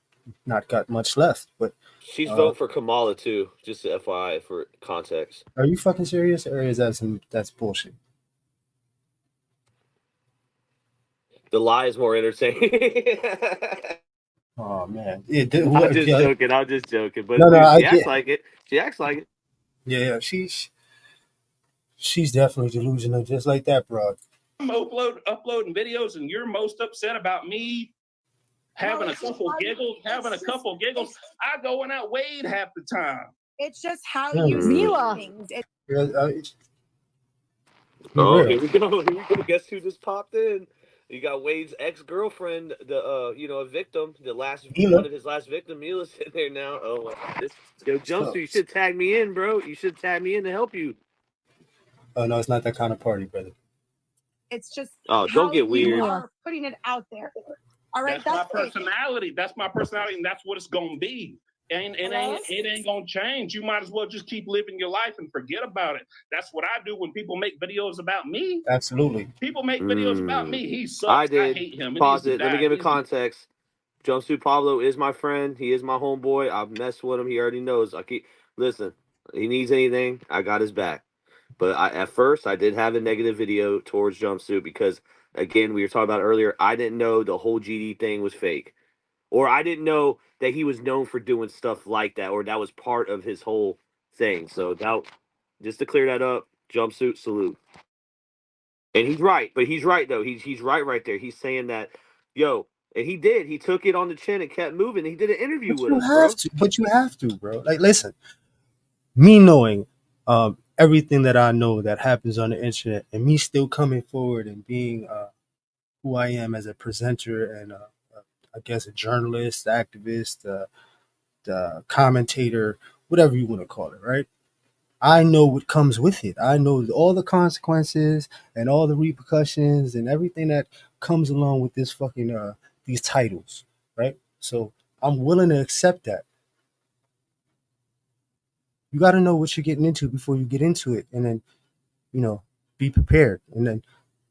not got much left. But She's voting for Kamala too, just FYI for context. are you fucking serious, or is that's bullshit? The lie is more entertaining. Oh man, I'm just joking. I'm just joking. But No, dude, I she acts get. like it. She acts like it. Yeah, she's definitely delusional, just like that, bro. I'm uploading videos, and you're most upset about me having a couple giggles. I going out Wade half the time. It's just how you see things. Oh, here we go. Here we go. Guess who just popped in? You got Wade's ex-girlfriend, a victim, one of his last victim. Mila's in there now. Oh, Jumpsuit, you should tag me in, bro. You should tag me in to help you. Oh no, it's not that kind of party, brother. It's just don't get weird. You are putting it out there. All right, that's my personality. That's my personality, and that's what it's gonna be. And it ain't gonna change. You might as well just keep living your life and forget about it. That's what I do when people make videos about me. Absolutely. People make videos about me. He sucks. I did. I hate him. Pause it. Let me give it context. Jumpsuit Pablo is my friend. He is my homeboy. I've messed with him. He already knows. Listen. He needs anything, I got his back. But at first, I did have a negative video towards Jumpsuit because, again, we were talking about earlier. I didn't know the whole GD thing was fake, or I didn't know that he was known for doing stuff like that, or that was part of his whole thing. So just to clear that up, Jumpsuit, salute. And he's right, but he's right though. He's right there. He's saying that, yo, and he did. He took it on the chin and kept moving. He did an interview with us, bro. But you have to, bro. Like, listen, me knowing everything that I know that happens on the internet, and me still coming forward and being who I am as a presenter and I guess a journalist, activist, commentator, whatever you want to call it, right? I know what comes with it. I know all the consequences and all the repercussions and everything that comes along with this fucking these titles, right? So I'm willing to accept that. You got to know what you're getting into before you get into it, and then be prepared. And then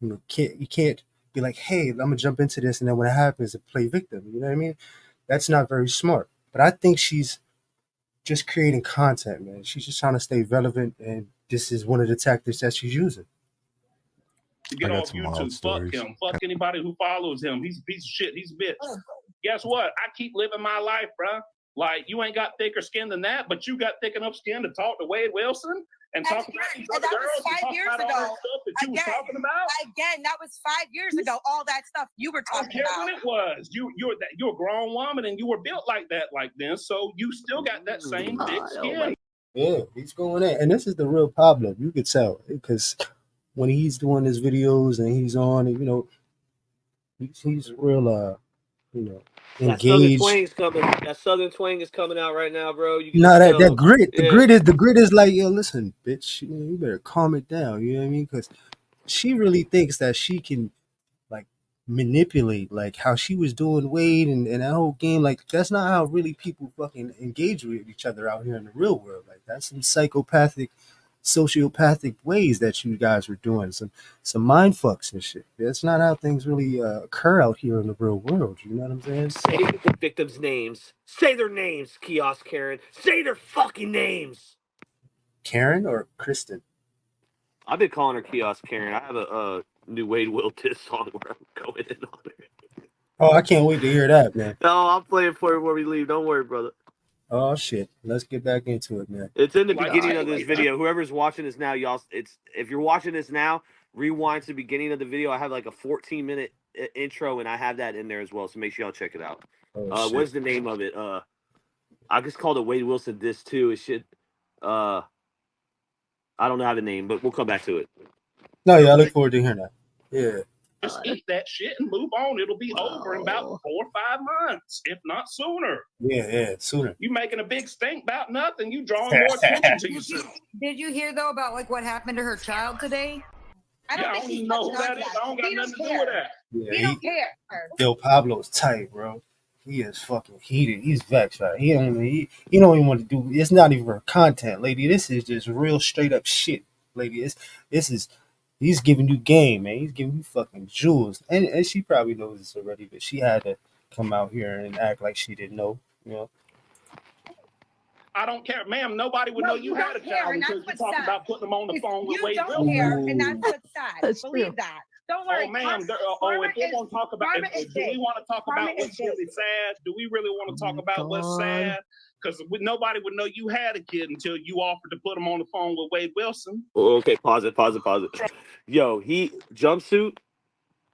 you can't be like, hey, I'm gonna jump into this, and then when it happens, play victim. You know what I mean? That's not very smart. But I think she's just creating content, man. She's just trying to stay relevant, and this is one of the tactics that she's using. To get off YouTube, fuck him. Fuck anybody who follows him. He's a piece of shit. He's a bitch. Guess what? I keep living my life, bro. Like, you ain't got thicker skin than that, but you got thick enough skin to talk to Wade Wilson and talk about these other girls. That was 5 years ago. Stuff that you was talking about. Again, that was 5 years ago. All that stuff you were talking about. I don't care when it was. You're a grown woman and you were built like that then, so you still got that same thick skin. Yeah, he's going in, and this is the real Pablo. You could tell because when he's doing his videos and he's on, he's real, engaged. That southern twang is coming out right now, bro. That grit. The grit is like, yo, listen, bitch, you better calm it down. You know what I mean? Because she really thinks that she can like manipulate, like how she was doing Wade and that whole game. Like, that's not how really people fucking engage with each other out here in the real world. Like, that's some psychopathic, sociopathic ways that you guys were doing, some mind fucks and shit. That's not how things really occur out here in the real world. You know what I'm saying? Say the victims' names. Say their names, Kiosk Karen. Say their fucking names. Karen or Kristin? I've been calling her Kiosk Karen. I have a new Wade Will diss song where I'm going in on her. Oh, I can't wait to hear that, man. No, I'll play it for you before we leave. Don't worry, brother. Oh shit, let's get back into it, man. It's in the beginning of this video. Whoever's watching this now, y'all, if you're watching this now, rewind to the beginning of the video. I have like a 14-minute intro, and I have that in there as well. So make sure y'all check it out. What's the name of it? I just called it Wade Wilson diss too. It should. I don't know how the name, but we'll come back to it. No, yeah, I look forward to hearing that. Yeah. Just eat that shit and move on. It'll be over in about 4 or 5 months, if not sooner. Yeah, sooner. You making a big stink about nothing. You drawing more attention to yourself. Did you hear though about like what happened to her child today? I don't even know who that is. I don't got nothing to do with that. Yeah, He don't care. Yo, Pablo's tight, bro. He is fucking heated. He's vexed, right? He don't even want to do. It's not even for content, lady. This is just real straight up shit, lady. This is. He's giving you game, man. He's giving you fucking jewels, and she probably knows this already, but she had to come out here and act like she didn't know, you know. I don't care, ma'am. Nobody would know you had a child until you talk about putting them on the phone with Wade Wilson. You don't care, and that's what's sad. Believe that. Don't worry. Oh, ma'am. If we're going to talk about, do we want to talk about what's really sad? Do we really want to talk about what's sad? Because nobody would know you had a kid until you offered to put him on the phone with Wade Wilson. Okay, pause it. Yo, Jumpsuit,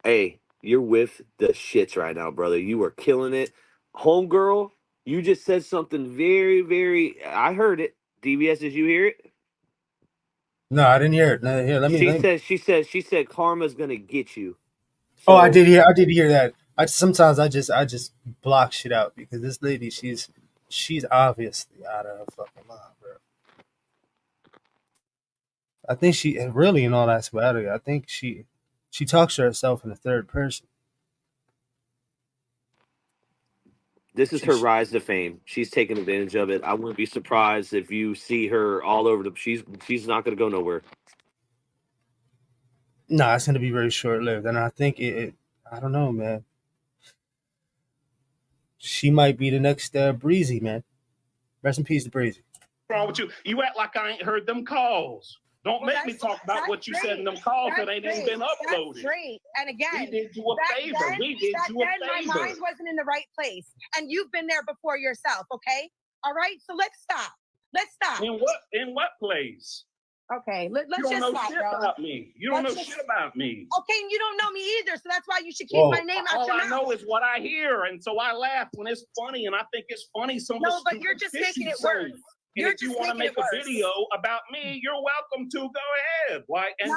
hey, you're with the shits right now, brother. You are killing it. Homegirl, you just said something very, very, I heard it. DBS, did you hear it? No, I didn't hear it. No, here, let me. She said karma's gonna get you. So, I did hear that. Sometimes I just block shit out because this lady, she's obviously out of her fucking mind, bro. I think she really, in all actuality, I think she talks to herself in the third person. This is her rise to fame. She's taking advantage of it. I wouldn't be surprised if you see her all over she's not gonna go nowhere. No, it's gonna be very short lived, and I think I don't know, man. She might be the next Breezy, man. Rest in peace to Breezy. What's wrong with you? You act like I ain't heard them calls. Don't make me talk about what you said in them calls that ain't even been uploaded. That's great. And again, we did you a favor. My mind wasn't in the right place, and you've been there before yourself. Okay, all right. So let's stop. In what place? Okay, let's just stop, You don't know shit about me. You don't know shit about me. Okay, and you don't know me either, so that's why you should keep my name out your mouth. All I know is what I hear, and so I laugh when it's funny, and I think it's funny. No, but you're just making it worse. And if you want to make a video about me, you're welcome to. Go ahead. I'm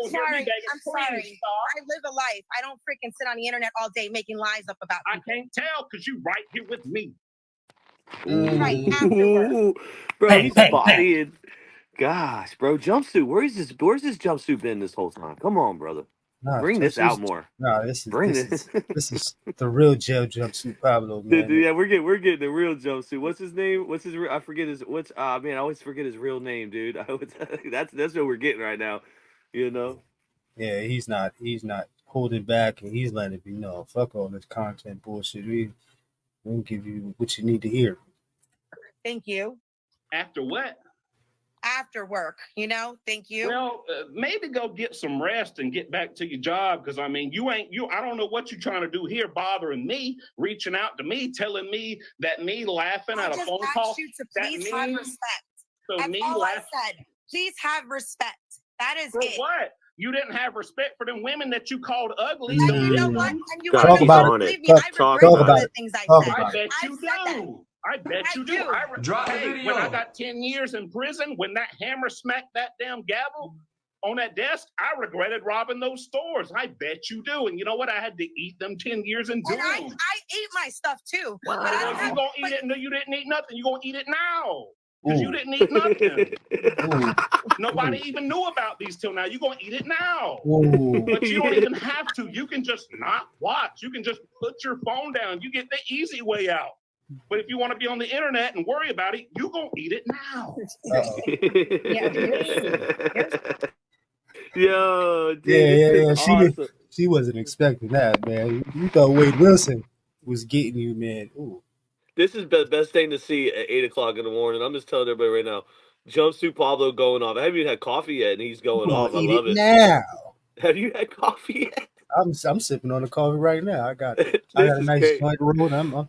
sorry. I live a life. I don't freaking sit on the internet all day making lies up about people. I can't tell because you're right here with me. Right afterwards. Bro, he's bodying. Gosh, bro, Jumpsuit. Where's this Jumpsuit been this whole time? Come on, brother. Bring this out more. No, this is the real jail Jumpsuit Pablo, man. Yeah, we're getting the real Jumpsuit. What's his name? I forget his man, I always forget his real name, dude. That's what we're getting right now. You know? Yeah, he's not holding back, and he's letting it be known. Fuck all this content bullshit. We'll give you what you need to hear. Thank you. After what? After work, thank you. Well, maybe go get some rest and get back to your job, because I mean, I don't know what you're trying to do here, bothering me, reaching out to me, telling me that me laughing at a phone call. You to please have respect. That's all I said. Please have respect. That is it. For what? You didn't have respect for them women that you called ugly. And you know what? And you talk about it. Talk about it. I bet you do. I bet you do. When I got 10 years in prison, when that hammer smacked that damn gavel on that desk, I regretted robbing those stores. I bet you do. And you know what? I had to eat them 10 years in doom. I ate my stuff too. Wow. But if you're going to eat it, no, you didn't eat nothing. You're going to eat it now. Because you didn't eat nothing. Nobody even knew about these till now. You're going to eat it now. But you don't even have to. You can just not watch. You can just put your phone down. You get the easy way out. But if you want to be on the internet and worry about it, you're going to eat it now. Yo, dude, yeah. Awesome. She wasn't expecting that, man. You thought Wade Wilson was getting you, man. Ooh. This is the best thing to see at 8 o'clock in the morning. I'm just telling everybody right now. Jumpsuit Pablo going off. I haven't even had coffee yet, and he's going off. I love it. Now. Have you had coffee yet? I'm sipping on the coffee right now. I got a nice joint roll. I'm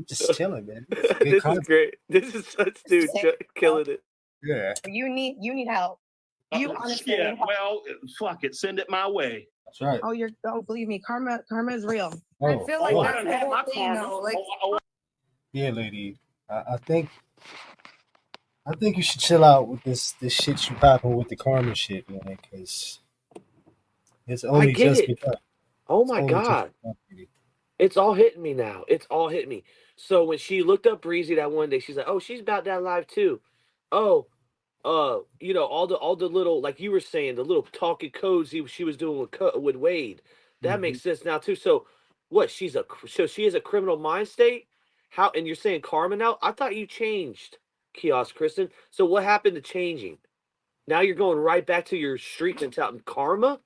just chilling, man. This is great. This is such dude killing it. Yeah. You need help. You honestly need help. Well, fuck it. Send it my way. That's right. Believe me, karma is real. I feel like that's the whole thing, though. Like, yeah, lady. I think you should chill out with this shit you popping with the karma shit, man, because it's only just because. Oh my God. It's all hitting me now. It's all hitting me. So when she looked up Breezy that one day, she's like, "Oh, she's about that live too." Oh, you know, all the little, like you were saying, the little talking codes she was doing with Wade. That makes sense now too. So what? So she is a criminal mind state. How? And you're saying karma now? I thought you changed, Kiosk Kristen. So what happened to changing? Now you're going right back to your street mentality. Karma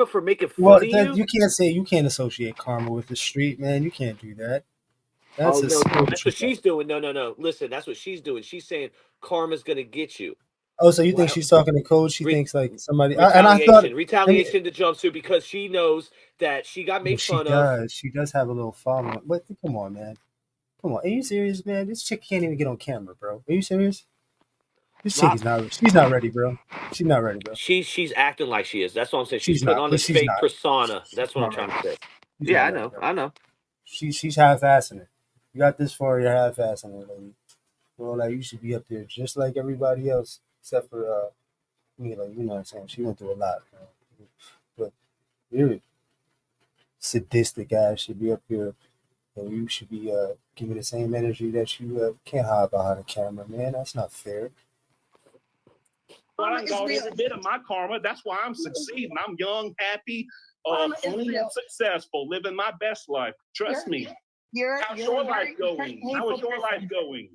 for making Well, fun of that, you. you can't associate karma with the street, man. You can't do that. Oh That's a no, no, that's spiritual what thing. she's doing. No, no, no. Listen, that's what she's doing. She's saying karma's gonna get you. Oh, so you think Wow. she's talking to Code? She thinks like somebody, and I thought, Retaliation to Jumpsuit because she knows that she got well, made fun of. she does have a little following. But come on, man, come on, are you serious, man? This chick can't even get on camera, bro. Are you serious? This chick is not. She's not ready, bro. She's not ready, bro. She's acting like she is. That's what I'm saying. She's She's putting not, on but this she's fake not. persona. That's She's what I'm not trying ready. to say. She's Yeah, not I ready, know. bro. I know. She's half-assing it. You got this far, you're half-assing it, lady. Well, like you should be up there just like everybody else, except for me. Like you know what I'm saying. She went through a lot, man. But you're sadistic ass should be up here, and you should be giving the same energy that you can't hide behind a camera, man. That's not fair. I got every bit of my karma. That's why I'm succeeding. I'm young, happy, funny, and successful, living my best life. Trust me. How's your life going? How is your life going?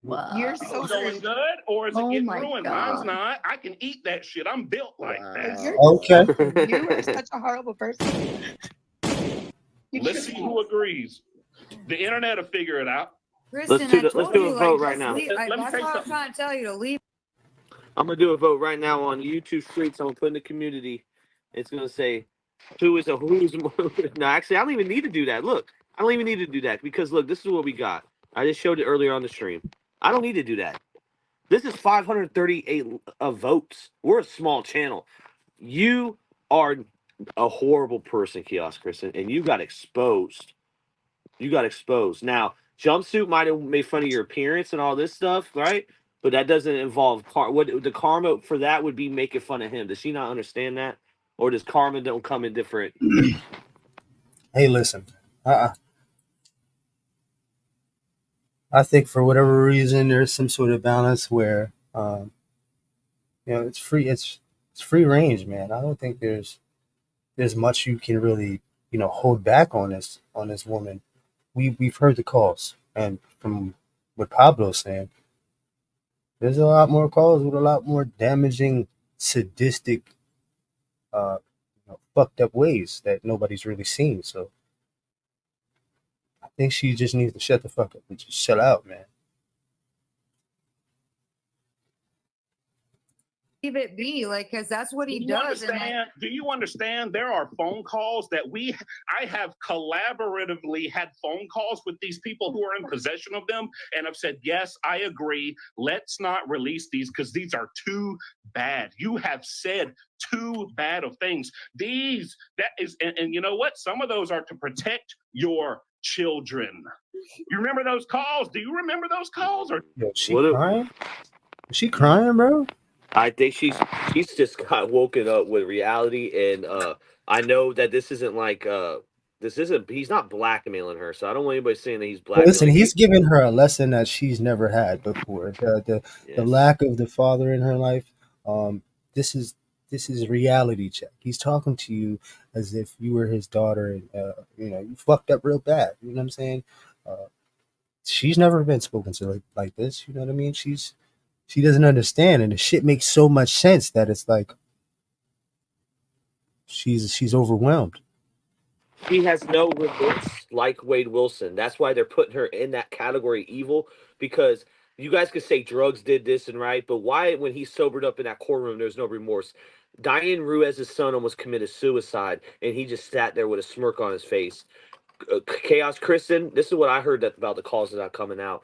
Wow. You're so going good, or is it getting ruined? Mine's not. I can eat that shit. I'm built like that. Okay. You are such a horrible person. Let's see who agrees. The internet will figure it out. Kristen, Let's do a vote right now. That's why I'm trying to tell you to leave. I'm gonna do a vote right now on YouTube Streets. I'm gonna put in the community. It's gonna say who's more. No, actually, I don't even need to do that. Look, I don't even need to do that because look, this is what we got. I just showed it earlier on the stream. I don't need to do that. This is 538 votes. We're a small channel. You are a horrible person, Kiosk Kristen, and you got exposed. You got exposed. Now, Jumpsuit might have made fun of your appearance and all this stuff, right? But that doesn't involve what the karma for that would be making fun of him. Does she not understand that, or does karma don't come in different? Hey, listen. I think for whatever reason, there's some sort of balance where, it's free. It's free range, man. I don't think there's much you can really, hold back on this woman. We've heard the calls, and from what Pablo's saying, there's a lot more calls with a lot more damaging, sadistic, fucked up ways that nobody's really seen. So I think she just needs to shut the fuck up and just chill out, man. Leave it be, like, because that's what he does. Do you understand? There are phone calls that I have collaboratively had phone calls with these people who are in possession of them and have said, yes, I agree. Let's not release these because these are too bad. You have said too bad of things. And you know what? Some of those are to protect your children. You remember those calls? Do you remember those calls? Or she crying? Is she crying, bro? I think she's just got woken up with reality, and I know that this isn't like he's not blackmailing her, so I don't want anybody saying that he's blackmailing. Listen, he's giving her a lesson that she's never had before. The lack of the father in her life. This is reality check. He's talking to you as if you were his daughter, and you fucked up real bad. You know what I'm saying? She's never been spoken to like this. You know what I mean? She doesn't understand, and the shit makes so much sense that it's like she's overwhelmed. She has no remorse like Wade Wilson. That's why they're putting her in that category evil, because you guys could say drugs did this and right, but why when he sobered up in that courtroom there's no remorse? Diane Ruiz's son almost committed suicide, and he just sat there with a smirk on his face. Chaos Kristen, this is what I heard about the calls that are coming out.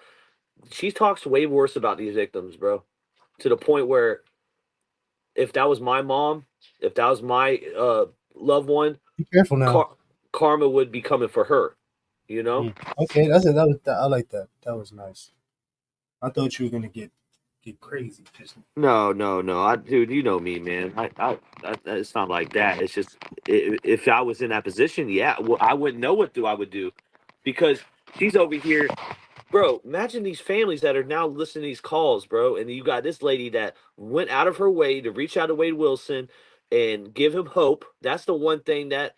She talks way worse about these victims, bro, to the point where if that was my mom, if that was my loved one, be careful now. Karma would be coming for her, Okay, that's it. I like that. That was nice. I thought you were gonna get get crazy. No. Dude, you know me, man. It's not like that. It's just if I was in that position, yeah, well, I wouldn't know what I would do, because she's over here, bro. Imagine these families that are now listening to these calls, bro, and you got this lady that went out of her way to reach out to Wade Wilson and give him hope. That's the one thing that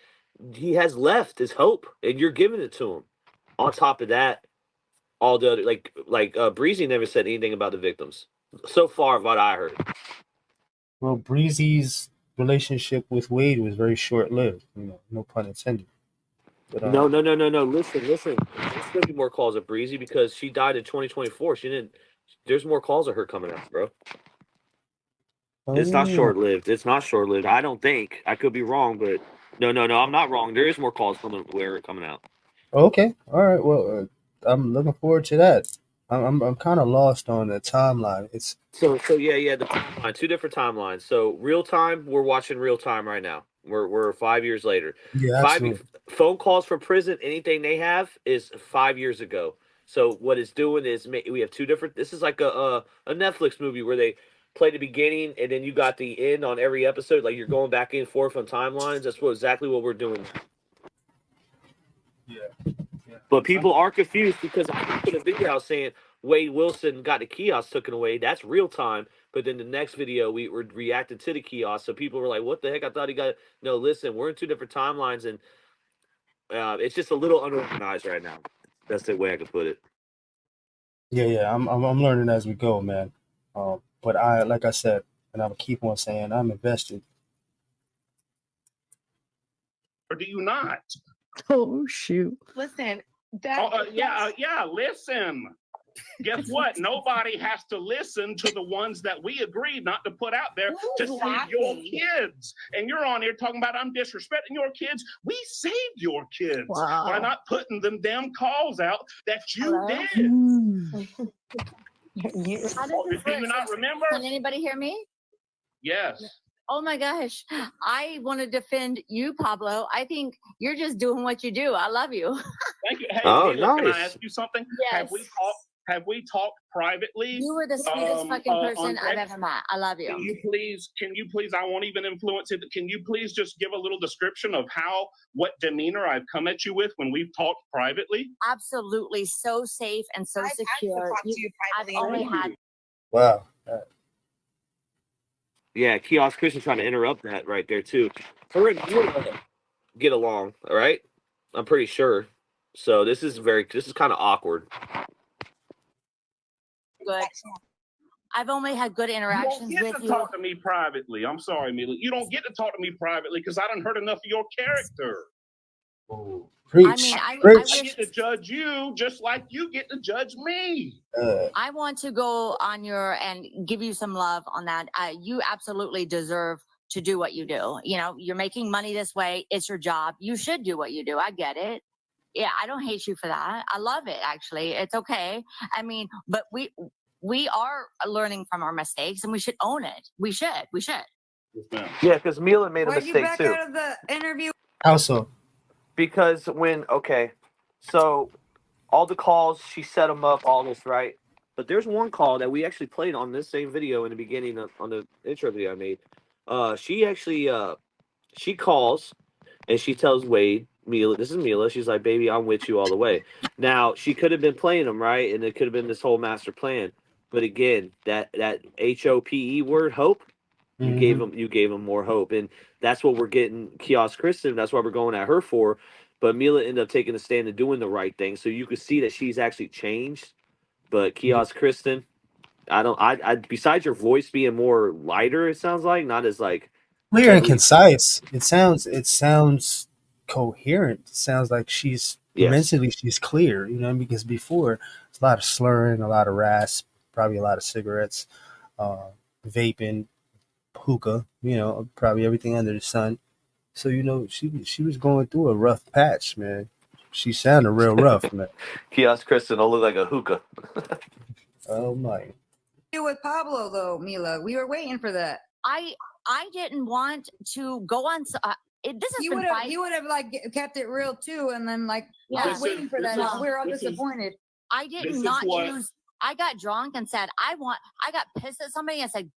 he has left is hope, and you're giving it to him. On top of that, all the other Breezy never said anything about the victims so far, what I heard. Well, Breezy's relationship with Wade was very short-lived. No pun intended. But, No. Listen. There's gonna be more calls of Breezy because she died in 2024. She didn't. There's more calls of her coming out, bro. It's not short-lived. I don't think. I could be wrong, but no. I'm not wrong. There is more calls coming out. Okay. All right. Well, I'm looking forward to that. I'm kind of lost on the timeline. It's So yeah, the timeline, two different timelines. So real time, we're watching real time right now. We're 5 years later. Yeah, absolutely. Phone calls from prison, anything they have is 5 years ago. So what it's doing is we have two different. This is like a Netflix movie where they play the beginning and then you got the end on every episode. Like you're going back and forth on timelines. That's exactly what we're doing now. Yeah. But people are confused because I put a video out saying Wade Wilson got the kiosk taken away. That's real time. But then the next video, we were reacting to the kiosk. So people were like, what the heck? I thought he got... No, listen, we're in two different timelines. And it's just a little unorganized right now. That's the way I could put it. Yeah. I'm learning as we go, man. But like I said, and I'm keep on saying, I'm invested. Or do you not? Oh, shoot. Listen, listen. Guess what? Nobody has to listen to the ones that we agreed not to put out there to save your kids. And you're on here talking about I'm disrespecting your kids. We saved your kids by not putting them damn calls out that you did. Do you not remember? Can anybody hear me? Yes. Oh my gosh. I want to defend you, Pablo. I think you're just doing what you do. I love you. Thank you. Hey, Oh, Mila, can I nice. ask you something? Yes. Have we talked privately? You were the sweetest fucking person I've ever met. I love you. Can you please, I won't even influence it. Can you please just give a little description of what demeanor I've come at you with when we've talked privately? Absolutely. So safe and so secure. I've only had. Wow. Yeah, Kiosk Kristin trying to interrupt that right there, too. Her and Mila get along, all right? I'm pretty sure. So this is kind of awkward. Good. I've only had good interactions you don't with get to you. talk to me privately. I'm sorry, Mila. You don't get to talk to me privately because I done heard enough of your character. Oh, preach. I get to judge you just like you get to judge me. I want to go on and give you some love on that. You absolutely deserve to do what you do. You're making money this way. It's your job. You should do what you do. I get it. Yeah, I don't hate you for that. I love it, actually. It's okay. I mean, but we are learning from our mistakes and we should own it. We should. Yeah, because Mila made a mistake, back too. out of the interview? How so? Because so all the calls, she set them up, all this, right? But there's one call that we actually played on this same video in the beginning on the intro video I made. She actually, she calls and she tells Wade, Mila, this is Mila. She's like, baby, I'm with you all the way. Now, she could have been playing them, right? And it could have been this whole master plan. But again, that HOPE word, hope, you gave him more hope. And that's what we're getting Kiosk Kristin. That's what we're going at her for. But Mila ended up taking a stand and doing the right thing. So you could see that she's actually changed. But Kiosk Kristin, I besides your voice being more lighter, it sounds like, not as like clear and concise. It sounds coherent. It sounds like she's mentally she's clear, because before it's a lot of slurring, a lot of rasp, probably a lot of cigarettes, vaping, hookah, probably everything under the sun. So she was going through a rough patch, man. She sounded real rough, man. Kiosk Kristin don't look like a hookah. Oh my. With Pablo though, Mila, we were waiting for that. I didn't want to go on. He would have kept it real too, and then waiting for that. We were all disappointed. I did not use. I got drunk and said, I got pissed at somebody and said,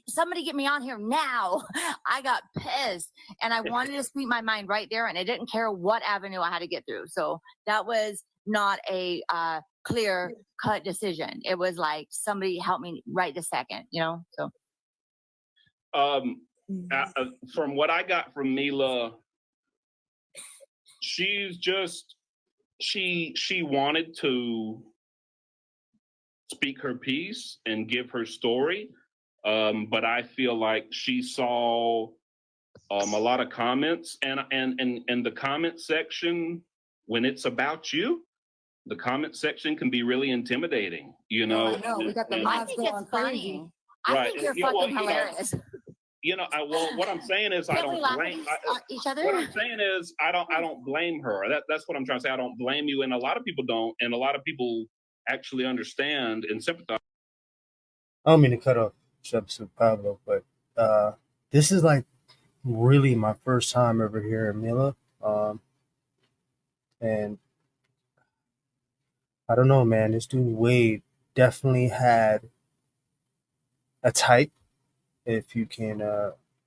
somebody get me on here now. I got pissed and I wanted to speak my mind right there, and I didn't care what avenue I had to get through. So that was not a clear cut decision. It was like somebody helped me right this second, you know? So from what I got from Mila, she's just she wanted to speak her piece and give her story, but I feel like she saw a lot of comments, and the comment section, when it's about you, the comment section can be really intimidating, you know. I know. We got the mobs going crazy. I think you're fucking hilarious. What I'm saying is I don't blame each other. What I'm saying is I don't blame her. That's what I'm trying to say. I don't blame you, and a lot of people don't, and a lot of people actually understand and sympathize. I don't mean to cut off Jumpsuit Pablo, but this is like really my first time ever hearing Mila, and I don't know, man. This dude Wade definitely had a type, if you can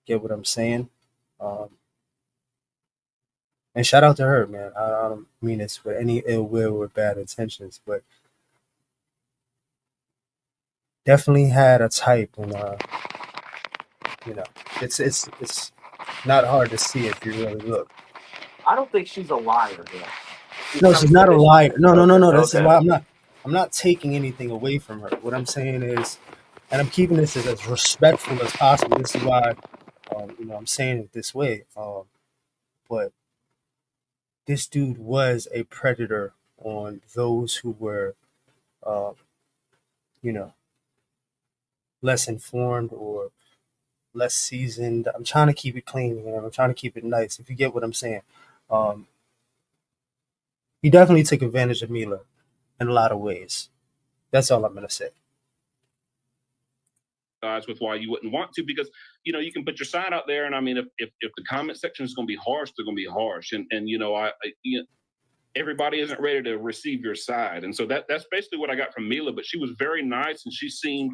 get what I'm saying. And shout out to her, man. I don't mean this with any ill will or bad intentions, but definitely had a type, and you know, it's not hard to see if you really look. I don't think she's a liar. No, she's not a liar. No. This is Okay. why I'm not taking anything away from her. What I'm saying is, and I'm keeping this as respectful as possible. This is why, I'm saying it this way. But this dude was a predator on those who were, less informed or less seasoned. I'm trying to keep it clean, man. I'm trying to keep it nice. If you get what I'm saying, he definitely took advantage of Mila in a lot of ways. That's all I'm gonna say. With why you wouldn't want to, because you can put your side out there, and I mean, if the comment section is going to be harsh, they're going to be harsh, and everybody isn't ready to receive your side, and so that's basically what I got from Mila. But she was very nice, and she seemed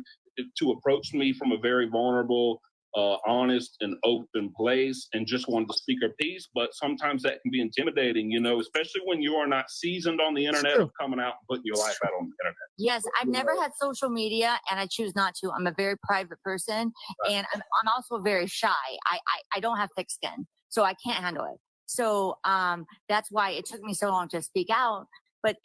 to approach me from a very vulnerable, honest, and open place, and just wanted to speak her piece. But sometimes that can be intimidating, especially when you are not seasoned on the internet of coming out and putting your life out on the internet. Yes, I've never had social media, and I choose not to. I'm a very private person, and I'm also very shy. I don't have thick skin, so I can't handle it. So that's why it took me so long to speak out. But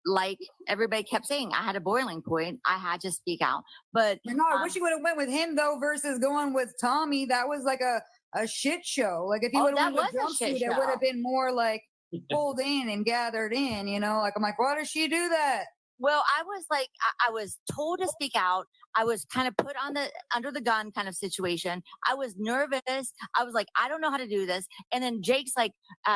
like everybody kept saying, I had a boiling point. I had to speak out. But I wish you would have went with him though versus going with Tommy. That was like a shit show. Like if you would have went with Jumpsuit, it would have been more like pulled in and gathered in. Like I'm like, why does she do that? Well, I was like, I was told to speak out. I was kind of put on under the gun kind of situation. I was nervous. I was like, I don't know how to do this. And then Jake's like,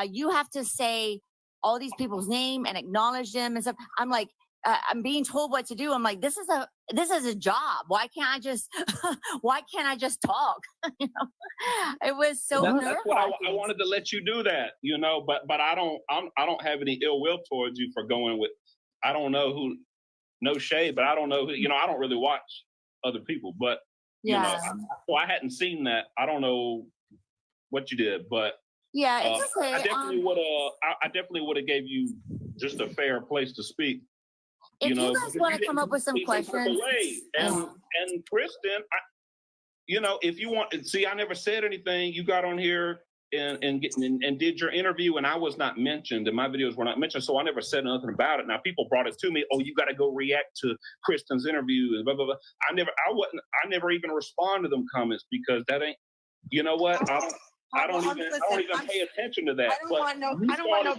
you have to say all these people's name and acknowledge them and stuff. I'm like, I'm being told what to do. I'm like, this is a job. Why can't I just talk? It was so nervous. That's what I wanted to let you do that, but I don't have any ill will towards you for going with. I don't know who, no shade, but I don't know who, I don't really watch other people, but, so I hadn't seen that. I don't know what you did, but yeah, it's okay. I definitely would have gave you just a fair place to speak. If you guys want to come up with some questions. And Kristin, if you want, see, I never said anything. You got on here and did your interview, and I was not mentioned, and my videos were not mentioned, so I never said nothing about it. Now people brought it to me. Oh, you got to go react to Kristin's interview and blah blah blah. I never even respond to them comments because that ain't. You know what? I don't even pay attention to that. I don't want no bad blood.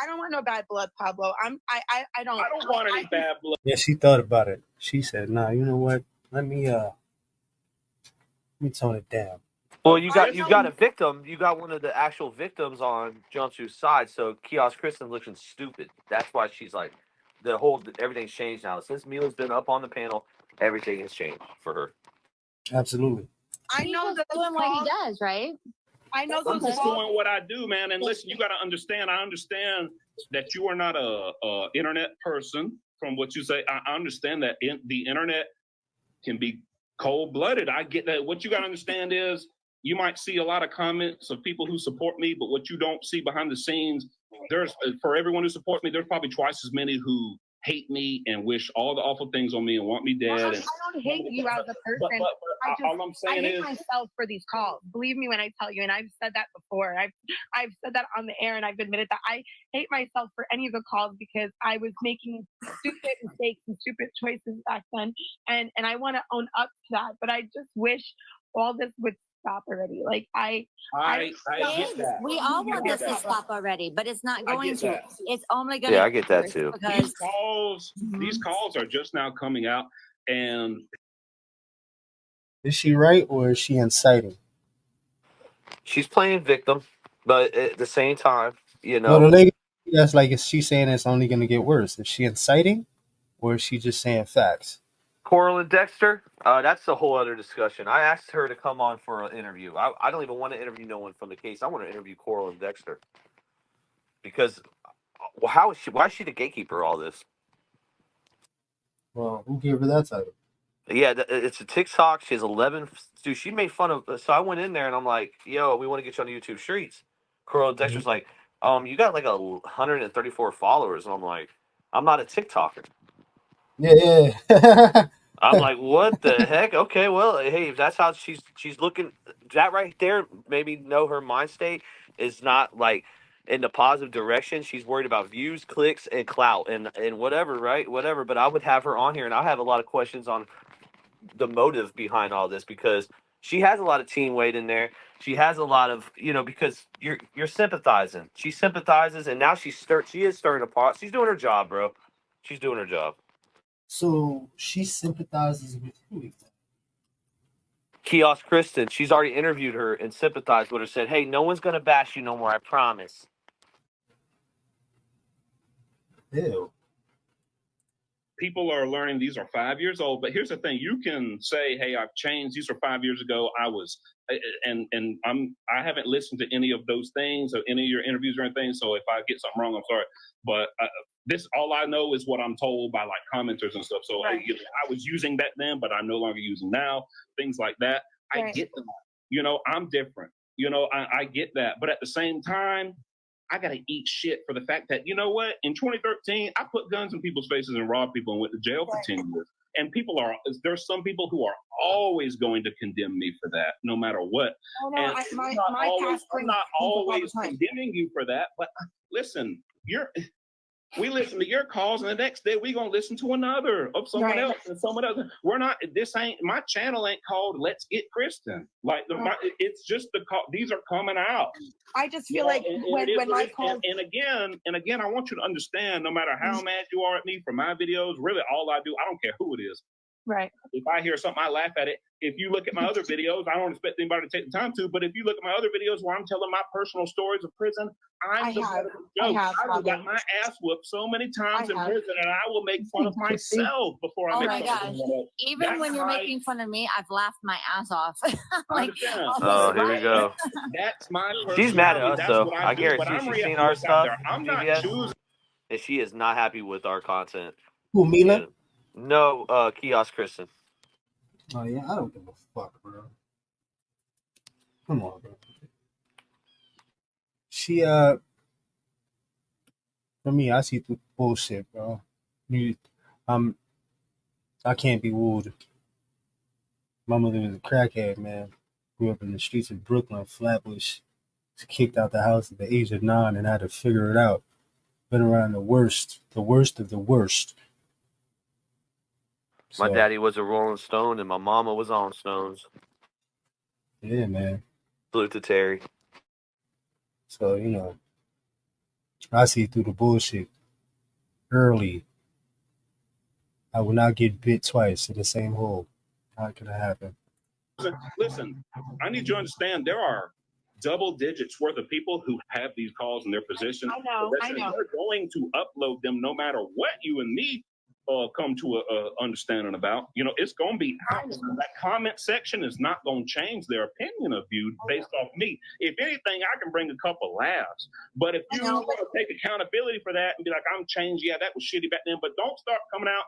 I don't want no bad blood, Pablo. I don't want any bad blood. Yeah, she thought about it. She said, "Nah, you know what? Let me tone it down." Well, you got a victim. You got one of the actual victims on Jumpsuit's side. So Kiosk Kristin looking stupid. That's why she's like, everything's changed now. Since Mila's been up on the panel, everything has changed for her. Absolutely. I know that doing what he does, right? I know I'm just doing what I do, man. And listen, you got to understand. I understand that you are not a internet person. from what you say. I understand that the internet can be cold-blooded. I get that. What you got to understand is you might see a lot of comments of people who support me, but what you don't see behind the scenes, there's for everyone who supports me, there's probably twice as many who hate me and wish all the awful things on me and want me dead. Well, I don't hate you as a person. All I'm saying I hate is myself for these calls. Believe me when I tell you, and I've said that before. I've said that on the air, and I've admitted that I hate myself for any of the calls because I was making stupid mistakes and stupid choices back then, and I want to own up to that. But I just wish all this would stop already. Like I get that. We all want this to stop already, but it's not going to. that. It's only going to. Yeah, I get that too. These calls are just now coming out, and Is she right or is she inciting? She's playing victim, but at the same time, you No, know. the lady, that's like, is she saying it's only going to get worse? Is she inciting or is she just saying facts? Koral&Dexter, that's a whole other discussion. I asked her to come on for an interview. I don't even want to interview no one from the case. I want to interview Koral&Dexter because, well, why is she the gatekeeper of all this? Well, who gave her that title? Yeah, it's a TikTok. She has 11. Dude, she made fun of. So I went in there and I'm like, "Yo, we want to get you on the YouTube streets." Koral&Dexter's like, you got like 134 followers." And I'm like, "I'm not a TikToker." Yeah. I'm like, what the heck? Okay, well, hey, if that's how she's looking, that right there, maybe know her mind state is not like in the positive direction. She's worried about views, clicks, and clout, and whatever, right? Whatever. But I would have her on here, and I have a lot of questions on the motive behind all this because she has a lot of teen weight in there. She has a lot of, because you're sympathizing. She sympathizes, and now she is stirring a pot. She's doing her job, bro. She's doing her job. So she sympathizes with who? Kiosk KRISTEN, she's already interviewed her and sympathized with her, said, "Hey, no one's going to bash you no more, I promise." Ew. People are learning these are 5 years old, but here's the thing: you can say, "Hey, I've changed. These are 5 years ago. I was," and I haven't listened to any of those things or any of your interviews or anything. So if I get something wrong, I'm sorry. But this, all I know is what I'm told by like commenters and stuff. So I was using that then, but I'm no longer using now. Things like that. I get that. I'm different. I get that. But at the same time, I got to eat shit for the fact that, you know what? In 2013, I put guns in people's faces and robbed people and went to jail for 10 years. And there's some people who are always going to condemn me for that, no matter what. Oh, no, and I'm not always condemning you for that. But listen, we listen to your calls, and the next day we're gonna listen to another of someone else and someone else. We're not. This ain't my channel. Ain't called Let's Get Kristen. Like it's just the call. These are coming out. I just feel like when my calls. And again, I want you to understand. No matter how mad you are at me for my videos, really all I do, I don't care who it is. Right. If I hear something, I laugh at it. If you look at my other videos, I don't expect anybody to take the time to, but if you look at my other videos where I'm telling my personal stories of prison, I got my ass whooped so many times in prison, and I will make fun of myself before I make fun of someone else. Even when you're making fun of me, I've laughed my ass off. Oh, here we go. That's my She's mad at us, though. I do, guarantee she's seen our stuff. I'm not choosing. And she is not happy with our content. Who, Mila? No, Kiosk KRISTEN. Oh, yeah, I don't give a fuck, bro. Come on, bro. She, for me, I see through bullshit, bro. I can't be wooed. My mother was a crackhead, man. Grew up in the streets of Brooklyn, Flatbush. Was kicked out the house at the age of 9 and had to figure it out. Been around the worst of the worst. My daddy was a Rolling Stone, and my mama was on Stones. Yeah, man. Salute to Terry. So, I see through the bullshit early. I will not get bit twice in the same hole. How could it happen? Listen, I need you to understand there are double digits worth of people who have these calls in their position. I know. They're going to upload them no matter what you and me come to a understanding about. You know, it's going to be out. That comment section is not going to change their opinion of you based off me. If anything, I can bring a couple laughs. But if you want to take accountability for that and be like, I'm changed, yeah, that was shitty back then, but don't start coming out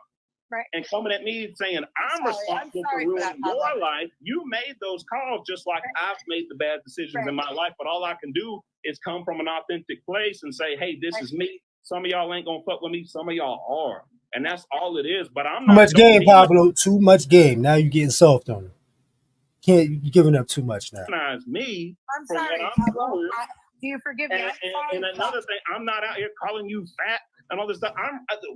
and coming at me saying I'm responsible for ruining your life. You made those calls just like I've made the bad decisions in my life, but all I can do is come from an authentic place and say, hey, this is me. Some of y'all ain't gonna fuck with me. Some of y'all are. And that's all it is. But I'm Too not much game, Pablo. Too much game. Now you're getting soft on him. You're giving up too much now. Me. I'm sorry, Pablo. Do you forgive me? And another thing, I'm not out here calling you fat and all this stuff.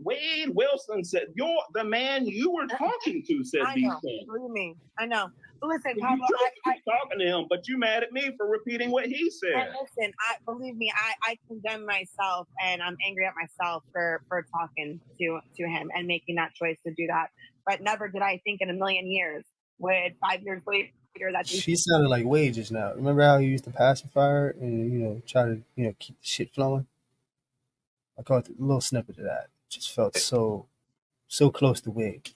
Wade Wilson said, you're the man you were talking to said these things. What do you mean? I know. But listen, You Pablo, keep talking to him, but you mad at me for repeating what he said. And listen, believe me, I condemn myself, and I'm angry at myself for talking to him and making that choice to do that. But never did I think in a million years would 5 years later that She sounded like Wade just now. Remember how he used to pacify her and try to keep the shit flowing? I caught a little snippet of that. Just felt so close to Wade.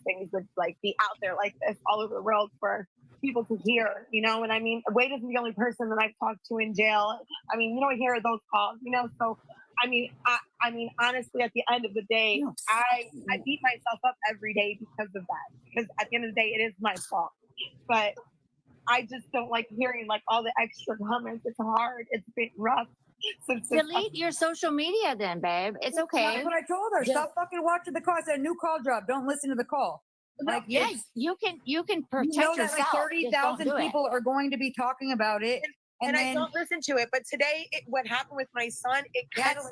things would like be out there like this all over the world for people to hear, you know what I mean? Wade isn't the only person that I've talked to in jail. I mean, you don't hear those calls, so I mean, honestly, at the end of the day, I beat myself up every day because of that. Because at the end of the day, it is my fault. But I just don't like hearing like all the extra comments. It's hard. It's been rough. Delete your social media then, babe. It's okay. That's what I told her. Stop fucking watching the call. I said, new call drop. Don't listen to the call. Like, yes, you can protect that yourself. Like 30,000 people are going to be talking about it. And I don't listen to it. But today, what happened with my son,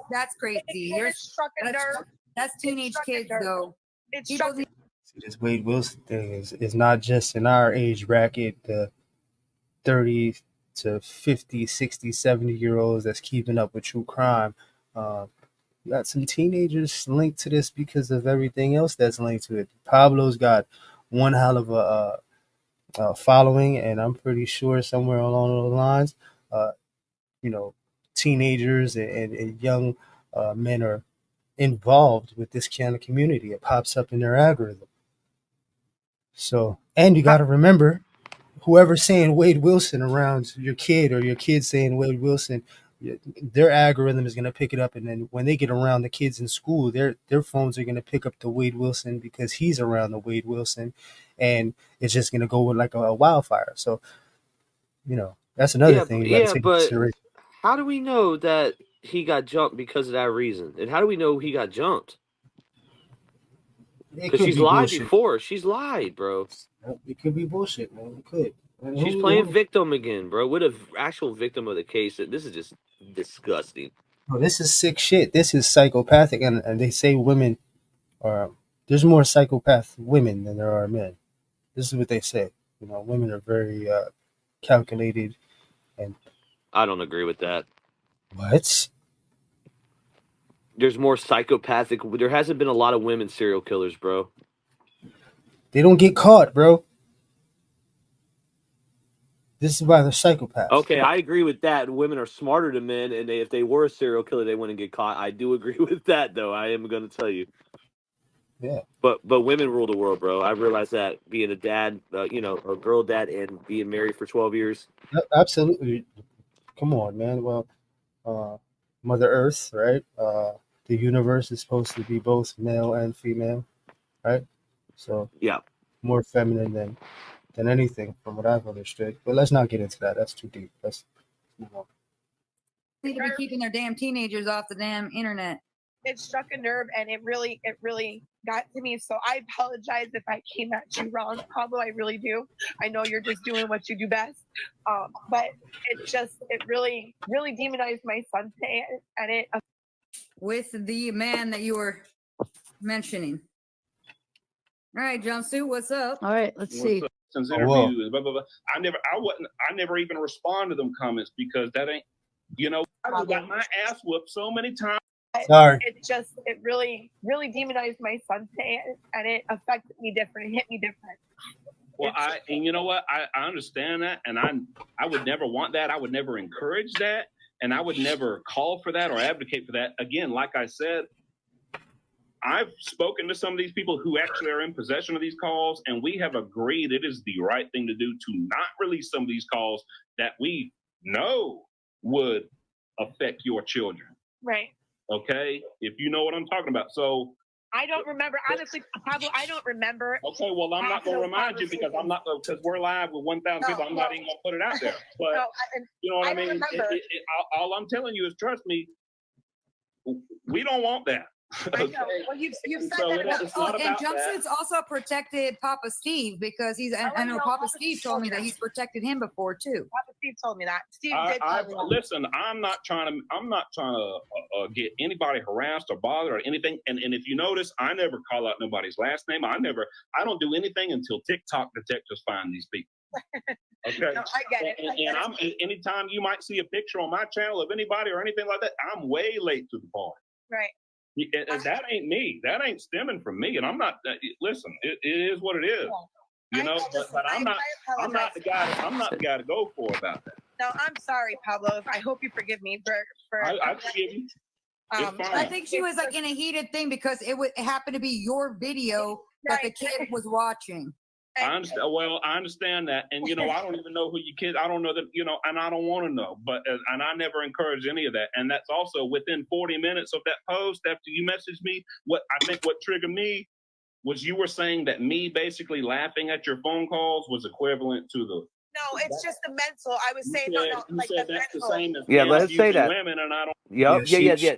that's crazy. It struck a nerve. That's teenage kids, though. It struck See, this Wade Wilson thing is not just in our age bracket, the 30 to 50, 60, 70-year-olds that's keeping up with true crime. You got some teenagers linked to this because of everything else that's linked to it. Pablo's got one hell of a following, and I'm pretty sure somewhere along those lines, teenagers and young men are involved with this kind of community. It pops up in their algorithm. So, and you got to remember, whoever's saying Wade Wilson around your kid, or your kid saying Wade Wilson, their algorithm is going to pick it up, and then when they get around the kids in school, their phones are going to pick up the Wade Wilson because he's around the Wade Wilson, and it's just going to go with like a wildfire. So, that's another thing. But how do we know that he got jumped because of that reason? And how do we know he got jumped? Because she's lied before. She's lied, bro. It could be bullshit, man. It could. She's playing victim again, bro. What an actual victim of the case. This is just disgusting. Oh, this is sick shit. This is psychopathic, and they say women are. There's more psychopath women than there are men. This is what they say. Women are very calculated, and I don't agree with that. What? There's more psychopathic. There hasn't been a lot of women serial killers, bro. They don't get caught, bro. This is why they're psychopaths. Okay, I agree with that. Women are smarter than men, and if they were a serial killer, they wouldn't get caught. I do agree with that, though. I am going to tell you. Yeah. But women rule the world, bro. I realize that being a dad, a girl dad, and being married for 12 years. Absolutely. Come on, man. Well, Mother Earth, right? The universe is supposed to be both male and female, right? So yeah, more feminine than anything, from what I've understood. But let's not get into that. That's too deep. Let's move on. Need to be keeping their damn teenagers off the damn internet. It struck a nerve, and it really got to me. So I apologize if I came at you wrong, Pablo. I really do. I know you're just doing what you do best. But it really demonized my son today, and it with the man that you were mentioning. All right, Jumpsuit, what's up? All right, let's see. Since interviews, blah, blah, blah. I never even respond to them comments because that ain't, I got my ass whooped so many times. Sorry. It really demonized my son today, and it affected me different. It hit me different. Well, and you know what? I understand that, and I would never want that. I would never encourage that, and I would never call for that or advocate for that. Again, like I said, I've spoken to some of these people who actually are in possession of these calls, and we have agreed it is the right thing to do to not release some of these calls that we know would affect your children. Right. Okay? If you know what I'm talking about. So I don't remember, honestly, Pablo, I don't remember. Okay, well, I'm not going to remind you because we're live with 1,000 people. I'm not even going to put it out there. But you know what I mean? All I'm telling you is trust me, we don't want that. I know. Well, you've said So that. it's not And about Jumpsuit's also protected Papa Steve because I know Papa Steve told me that he's protected him before too. Papa Steve told me that. Steve did tell me that. Listen, I'm not trying to get anybody harassed or bothered or anything. And if you notice, I never call out nobody's last name. I don't do anything until TikTok detectives find these people. Okay. No, I get it. Anytime you might see a picture on my channel of anybody or anything like that, I'm way late to the party. Right. That ain't me. That ain't stemming from me. And I'm not. Listen, it is what it is. You know. But I'm not the guy to go for about that. No, I'm sorry, Pablo. I hope you forgive me for. I forgive you. I think she was like in a heated thing because it happened to be your video that the kid was watching. I understand that, and I don't even know who your kid. I don't know that, and I don't want to know. But and I never encourage any of that. And that's also within 40 minutes of that post after you messaged me. What triggered me was you were saying that me basically laughing at your phone calls was equivalent to the. No, it's just the mental. I was saying like said that's mental. the same as let's say that. Women, and I don't. Yep. Yeah.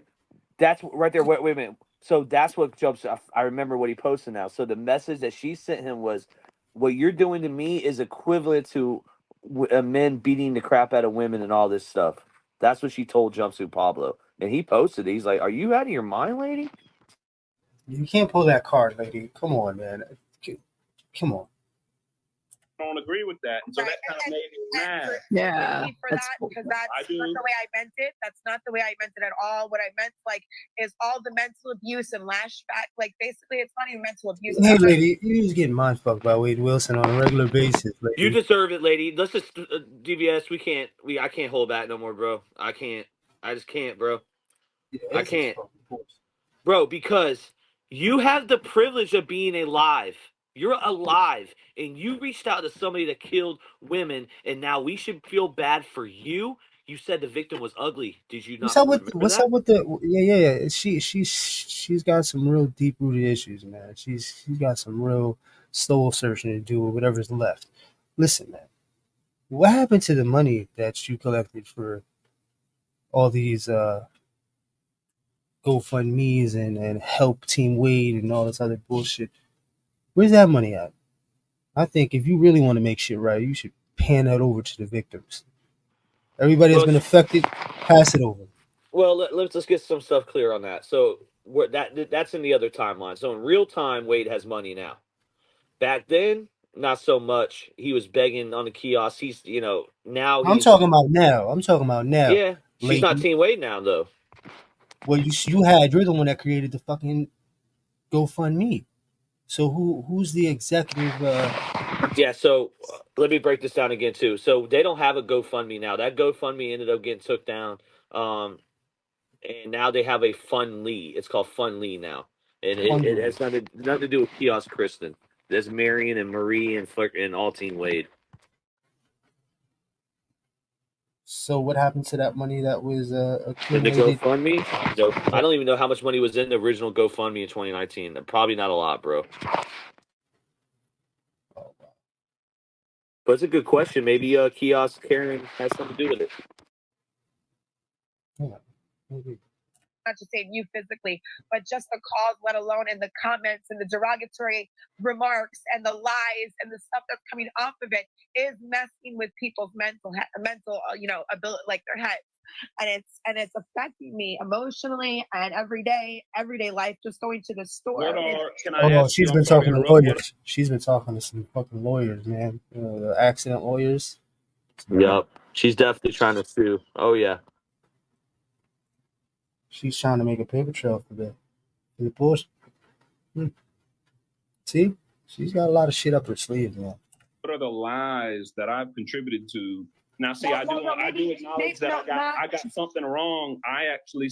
That's right there. Wait a minute. So that's what jumps. I remember what he posted now. So the message that she sent him was, what you're doing to me is equivalent to men beating the crap out of women and all this stuff. That's what she told Jumpsuit Pablo. And he posted it. He's like, are you out of your mind, lady? You can't pull that card, lady. Come on, man. Come on. I don't agree with that. So that kind of made me mad. Yeah. Because that's not the way I meant it. That's not the way I meant it at all. What I meant, is all the mental abuse and lashback. Basically, it's not even mental abuse. Hey, lady, you're just getting mind fucked by Wade Wilson on a regular basis. Lady. You deserve it, lady. Let's just DVS. I can't hold back no more, bro. I just can't, bro. Yeah, I can't, bro, because you have the privilege of being alive. You're alive, and you reached out to somebody that killed women, and now we should feel bad for you. You said the victim was ugly. Did you not? What's up with the? Yeah. She's got some real deep rooted issues, man. She's got some real soul searching to do with whatever's left. Listen, man, what happened to the money that you collected for all these GoFundMe's and help Team Wade and all this other bullshit? Where's that money at? I think if you really want to make shit right, you should pan that over to the victims. Everybody that's been affected, pass it over. Well, let's get some stuff clear on that. So that's in the other timeline. So in real time, Wade has money now. Back then, not so much. He was begging on the kiosk. He's now. I'm talking about now. Yeah, she's not Team Wade now though. Well, you're the one that created the fucking GoFundMe. So who's the executive? Yeah, so let me break this down again too. So they don't have a GoFundMe now. That GoFundMe ended up getting took down, and now they have a Fundly. It's called Fundly now, and it has nothing to do with Kiosk Kristen. There's Marion and Marie and Flick and all Team Wade. So what happened to that money that was in the GoFundMe? No, I don't even know how much money was in the original GoFundMe in 2019. Probably not a lot, bro. But it's a good question. Maybe Kiosk Karen has something to do with it. Not to say you physically, but just the calls, let alone in the comments and the derogatory remarks and the lies and the stuff that's coming off of it is messing with people's mental, ability, like their heads. And it's affecting me emotionally and everyday life, just going to the store. She's been talking to lawyers. She's been talking to some fucking lawyers, man. The accident lawyers. Yep. She's definitely trying to sue. Oh, yeah. She's trying to make a paper trail for the bullshit. See? She's got a lot of shit up her sleeve, man. What are the lies that I've contributed to? Now, see, I do acknowledge that I got something wrong. I actually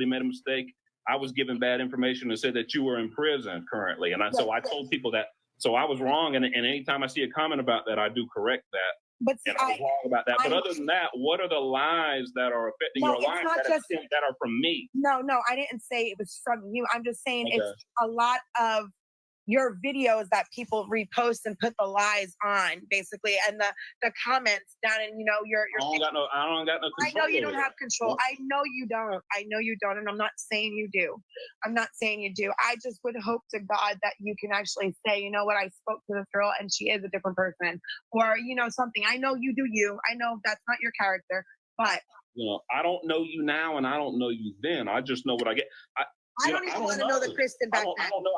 made a mistake. I was given bad information and said that you were in prison currently. And so I told people that. So I was wrong. And anytime I see a comment about that, I do correct that. But and I was wrong about that. But other than that, what are the lies that are affecting your life that are from me? No, I didn't say it was from you. I'm just saying it's a lot of your videos that people repost and put the lies on, basically, and the comments down in, your I don't got no control. I know you don't have control. I know you don't, and I'm not saying you do. I just would hope to God that you can actually say, you know what, I spoke to this girl and she is a different person, or something. I know you do you. I know that's not your character, but I don't know you now and I don't know you then. I just know what I get. I don't even want to know the Kristin back then. I don't know.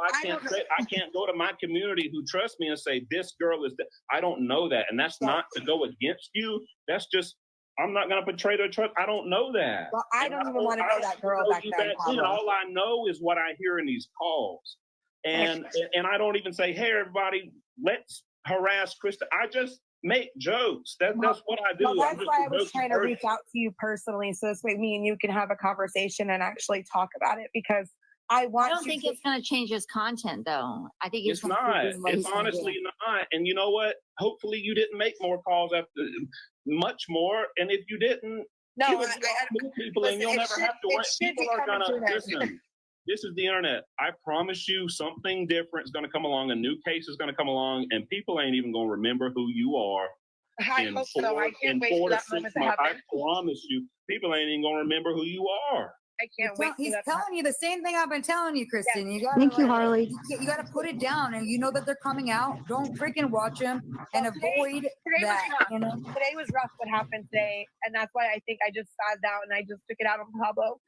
I can't go to my community who trust me and say this girl is. I don't know that, and that's not to go against you. That's just I'm not going to betray their trust. I don't know that. Well, I don't even want to know that girl back then. All I know is what I hear in these calls, and I don't even say, "Hey, everybody, let's harass Kristin." I just make jokes. That's what I do. Well, that's why I was trying to reach out to you personally, so this way me and you can have a conversation and actually talk about it, because I don't think it's going to change his content, though. I think it's not. It's honestly not. And you know what? Hopefully you didn't make more calls after much more. And if you didn't, people, and you'll never have to worry. People are gonna listen. This is the internet. I promise you something different is going to come along. A new case is going to come along, and people ain't even going to remember who you are. I hope so. I can't wait for that moment to happen. I promise you, people ain't even going to remember who you are. I can't wait. He's telling you the same thing I've been telling you, Kristin. Yeah. You gotta, Thank you, Harley. You got to put it down, and you know that they're coming out. Don't freaking watch them and avoid that. Today was rough what happened today, and that's why I think I just spazzed out and I just took it out on Pablo.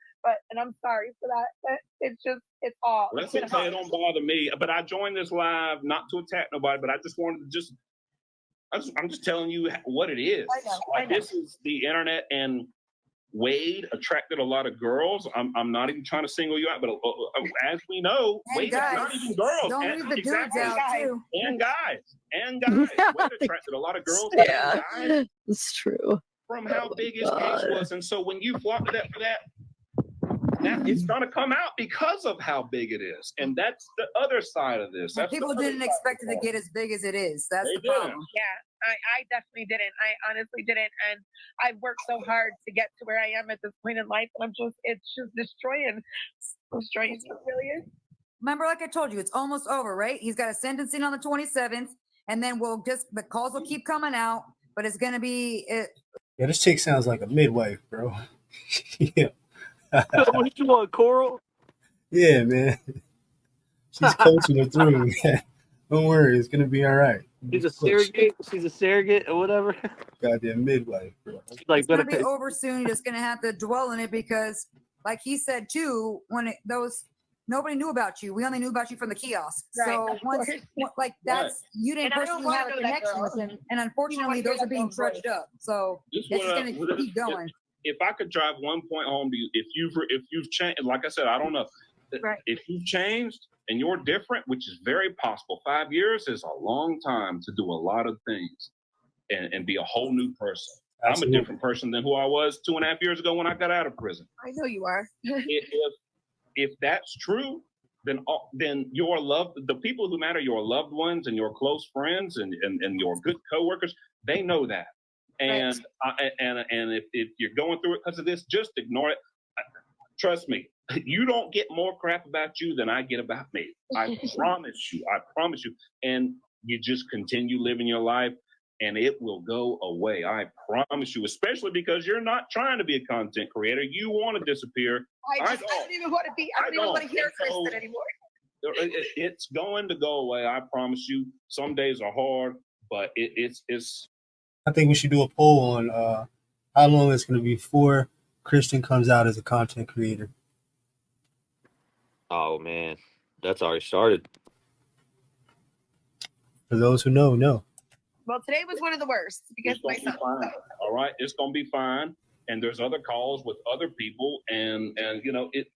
And I'm sorry for that. But it's all. Let's say it don't bother me. But I joined this live not to attack nobody, but I just wanted to I'm just telling you what it is. I know. This is the internet, and Wade attracted a lot of girls. I'm not even trying to single you out, but as we know, Wade is not even girls. Don't leave the dudes out too. And guys. Wade attracted a lot of girls. Yeah, and guys it's true. from how big his case was. And so when you flock to that for that, it's going to come out because of how big it is. And that's the other side of this. People didn't expect it to get as big as it is. That's the problem. Yeah, I definitely didn't. I honestly didn't. And I've worked so hard to get to where I am at this point in life. And it's just destroying. It really is. Remember, like I told you, it's almost over, right? He's got a sentencing on the 27th. And then the calls will keep coming out. But it's going to be... Yeah, this chick sounds like a midwife, bro. Yeah. What you want, Coral? Yeah, man. She's coaching her through. Don't worry, it's gonna be all right. She's a surrogate. She's a surrogate or whatever. Goddamn midwife, bro. It's gonna be over soon. You're just gonna have to dwell in it because, like he said too, nobody knew about you. We only knew about you from the kiosk. Right. So you didn't personally have a connection with him, and unfortunately, those are being trudged up. So it's just gonna keep going. If I could drive one point home to you, if you've changed, like I said, I don't know. Right. If you've changed and you're different, which is very possible, 5 years is a long time to do a lot of things and be a whole new person. Absolutely. I'm a different person than who I was 2.5 years ago when I got out of prison. I know you are. if that's true, then the people who matter, your loved ones and your close friends and your good coworkers, they know that. And if you're going through it because of this, just ignore it. Trust me, you don't get more crap about you than I get about me. I promise you. And you just continue living your life and it will go away. I promise you, especially because you're not trying to be a content creator. You want to disappear. I don't even want to be. I don't even want to hear Kristin anymore. It's going to go away. I promise you. Some days are hard, but it's. I think we should do a poll on how long it's going to be before Kristin comes out as a content creator. Oh, man. That's already started. For those who know. Well, today was one of the worst because my son. All right, it's going to be fine. And there's other calls with other people. And it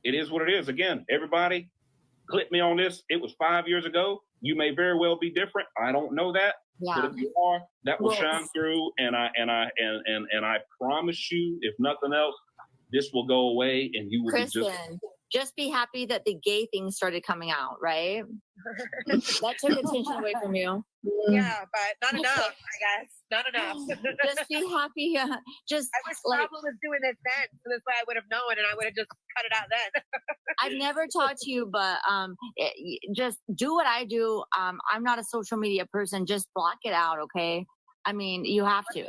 is what it is. Again, everybody, click me on this. It was 5 years ago. You may very well be different. I don't know that. Yeah. But if you are, that will shine through, and I promise you, if nothing else, this will go away, and you will be just. just be happy that the gay thing started coming out, right? That took attention away from you. Yeah, but not enough, I guess. Not enough. Just be happy. Just I wish Pablo was doing this then, so this way I would have known and I would have just cut it out then. I've never talked to you, but just do what I do. I'm not a social media person. Just block it out, okay? I mean, you have to.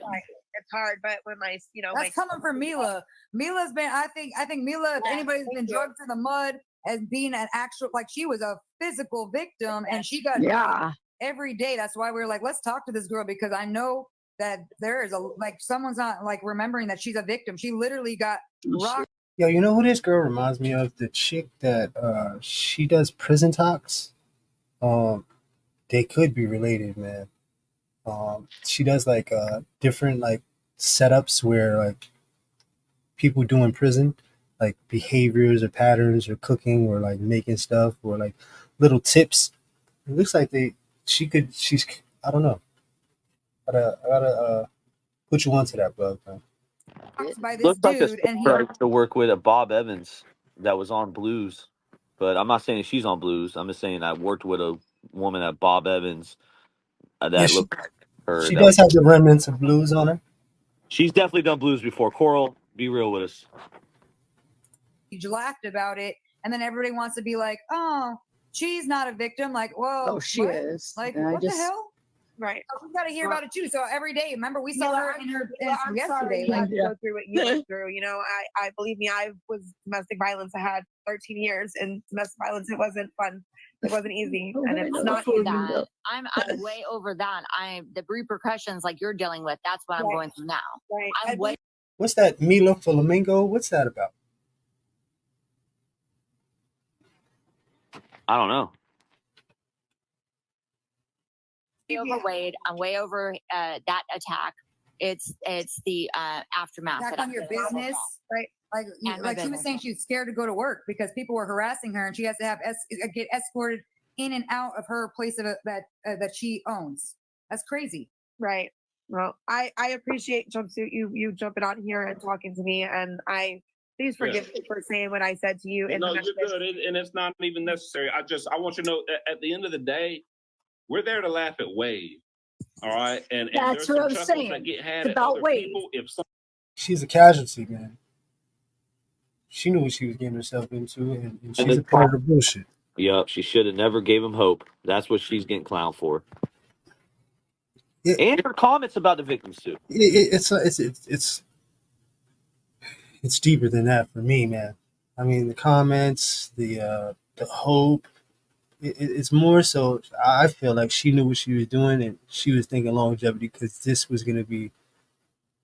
It's hard, but when my, that's coming from Mila. Mila's been, I think Mila, if anybody's been drugged to the mud as being an actual, like she was a physical victim and she got every day. That's why we were like, let's talk to this girl because I know that there is someone's not like remembering that she's a victim. She literally got rocked. Yo, you know who this girl reminds me of? The chick that she does prison talks. They could be related, man. She does like different like setups where like people do in prison, like behaviors or patterns or cooking or like making stuff or like little tips. It looks like she's I don't know. I gotta put you onto that, bug, man. By this Looks like a dude, and sister I used to work with, a Bob Evans, that was on Blues. But I'm not saying she's on Blues. I'm just saying I worked with a woman at Bob Evans that looked like her. She does have the remnants of Blues on her. She's definitely done Blues before. Coral, be real with us. he laughed about it, and then everybody wants to be like, oh, she's not a victim. Like, well, she is. Like, And I what just- the hell? Right. We got to hear about it too. So every day, remember, we saw her in her I'm yesterday. sorry you had Like, to go through what you went through. I believe me, I was domestic violence. I had 13 years in domestic violence. It wasn't fun. It wasn't easy, and it's not easy. That. I'm way over that. The repercussions like you're dealing with. That's what I'm going through now. Right. I'm way. What's that Mila Flamingo? What's that about? I don't know. Overweight. I'm way over that attack. It's the aftermath. Attack on your business, right? Like And my she was business. saying, she was scared to go to work because people were harassing her, and she has to have get escorted in and out of her place of that she owns. That's crazy. Right. Well, I appreciate Jumpsuit you jumping on here and talking to me, and please forgive me for saying what I said to you. No, you're good, and it's not even necessary. I want you to know at the end of the day, we're there to laugh at Wade. All right, and That's there's what some I'm chuckles saying. that get had It's at about other Wade. people. She's a casualty, man. She knew what she was getting herself into, and she's a part of the bullshit. Yup, she should have never gave him hope. That's what she's getting clowned for. And her comments about the victims too. It's deeper than that for me, man. I mean, the comments, the hope. It's more so. I feel like she knew what she was doing, and she was thinking longevity because this was going to be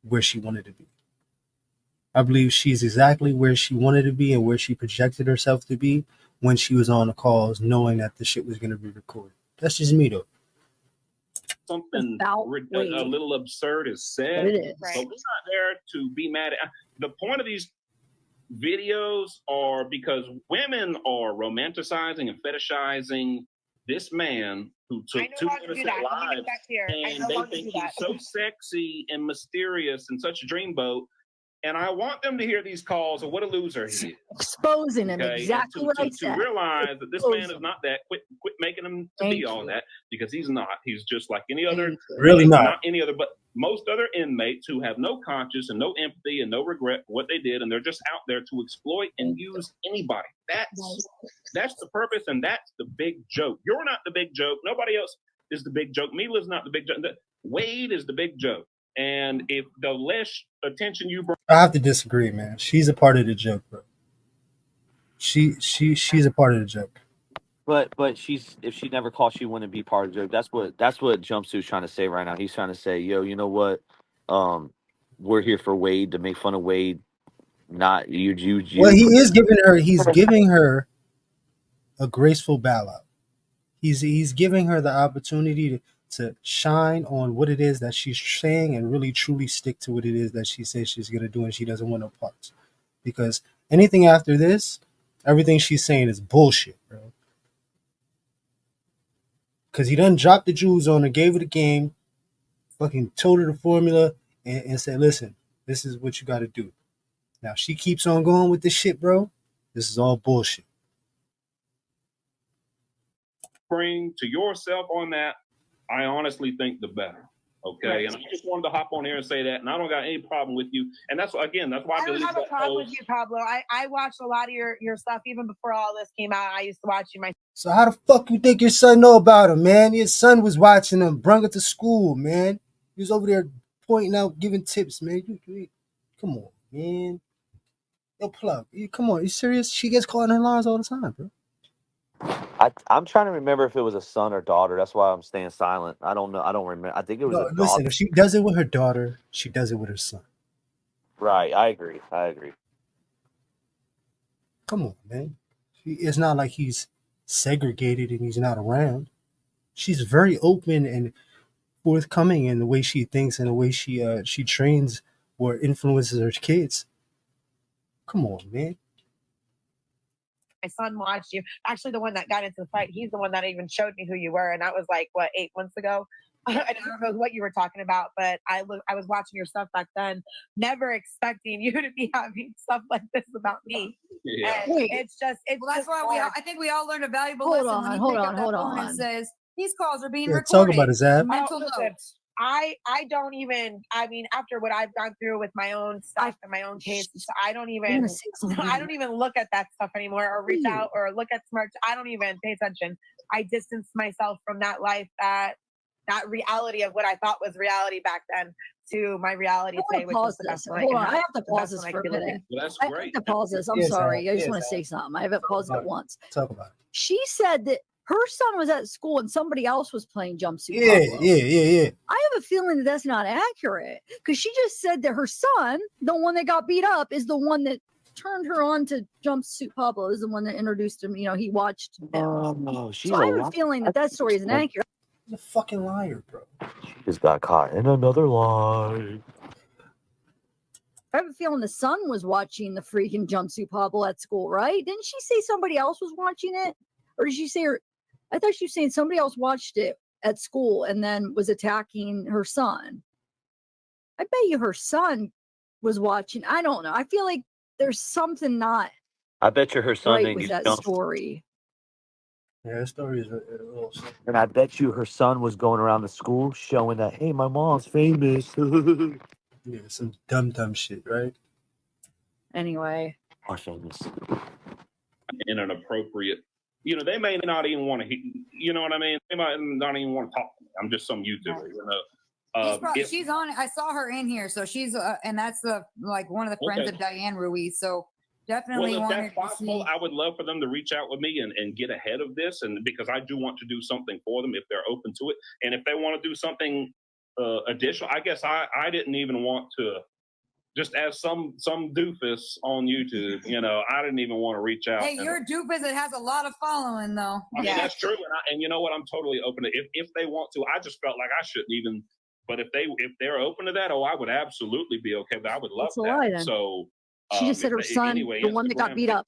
where she wanted to be. I believe she's exactly where she wanted to be and where she projected herself to be when she was on the calls, knowing that the shit was going to be recorded. That's just me, though. Something a little absurd is said, It is. but we're not there to be mad at. The point of these videos are because women are romanticizing and fetishizing this man who took two innocent lives, and they think he's so sexy and mysterious and such a dreamboat. And I want them to hear these calls of what a loser he is. Exposing him, exactly what I said. To realize that this man is not that. Quit making him to be all that, because he's not. He's just like any other. Really not any other, but most other inmates who have no conscience and no empathy and no regret for what they did, and they're just out there to exploit and use anybody. That's the purpose, and that's the big joke. You're not the big joke. Nobody else is the big joke. Mila's not the big joke. Wade is the big joke. And if the less attention you bring, I have to disagree, man. She's a part of the joke, bro. She's a part of the joke. But if she never called, she wouldn't be part of the joke. That's what Jumpsuit's trying to say right now. He's trying to say, yo, you know what? We're here for Wade, to make fun of Wade, not you. Well, he's giving her a graceful bow out. He's giving her the opportunity to shine on what it is that she's saying and really truly stick to what it is that she says she's going to do, and she doesn't want no parts. Because anything after this, everything she's saying is bullshit, bro. Because he done dropped the jewels on her, gave her the game, fucking told her the formula, and said, listen, this is what you got to do. Now, she keeps on going with this shit, bro. This is all bullshit. Bring to yourself on that, I honestly think the better. Okay, right. And I just wanted to hop on here and say that, and I don't got any problem with you. And that's why I don't have a problem with you, Pablo. I watched a lot of your stuff even before all this came out. I used to watch you myself. So how the fuck you think your son know about him, man? Your son was watching him, brung it to school, man. He was over there pointing out, giving tips, man. Come on, man. Yo, plug. Come on, you serious? She gets caught in her lines all the time, bro. I'm trying to remember if it was a son or daughter. That's why I'm staying silent. I don't know. I don't remember. I think it was a daughter. Listen, if she does it with her daughter, she does it with her son. Right. I agree. Come on, man. It's not like he's segregated and he's not around. She's very open and forthcoming in the way she thinks and the way she trains or influences her kids. Come on, man. My son watched you. Actually, the one that got into the fight, he's the one that even showed me who you were, and that was like 8 months ago. I don't know what you were talking about, but I was watching your stuff back then, never expecting you to be having stuff like this about me. Yeah. And it's just that's why I think we all learned a valuable lesson when you pick up that phone and says these calls are being recorded. Talk about his app. Mental notes. I don't even, I mean, after what I've gone through with my own stuff and my own cases, I don't even look at that stuff anymore or reach out or look at smart. I don't even pay attention. I distance myself from that life, that reality of what I thought was reality back then to my reality today, which is the best life. Hold on, I have to pause this for a minute. Well, that's I great. have to pause this. I'm sorry. I just want to say something. I haven't paused it once. Talk about it. She said that her son was at school and somebody else was playing Jumpsuit Pablo. Yeah. I have a feeling that that's not accurate because she just said that her son, the one that got beat up, is the one that turned her on to Jumpsuit Pablo, is the one that introduced him. You know, he watched him. So I have a feeling that story isn't accurate. You're a fucking liar, bro. She just got caught in another lie. I have a feeling the son was watching the freaking Jumpsuit Pablo at school, right? Didn't she say somebody else was watching it? Or did she say I thought she was saying somebody else watched it at school and then was attacking her son. I bet you her son was watching. I don't know. I feel like there's something not I bet you her son right didn't with get that story. Yeah, that story is a little. And I bet you her son was going around the school showing that, hey, my mom's famous. Yeah, some dumb shit, right? Anyway. Are famous. In an appropriate, they may not even want to, you know what I mean? They might not even want to talk to me. I'm just some YouTuber, she's on it. I saw her in here, so she's and that's one of the friends of Diane Ruiz. So definitely well, if wanted that's possible, I would love for them to reach out with me and get ahead of this, and because I do want to do something for them if they're open to it, and if they want to do something additional, I guess I didn't even want to. Just as some doofus on YouTube, I didn't even want to reach out. Hey, you're a doofus that has a lot of following, though. I mean, that's true, and you know what? I'm totally open to if they want to. I just felt like I shouldn't even. But if they're open to that, I would absolutely be okay. But I would love that. So she just said her son, the one that got beat up.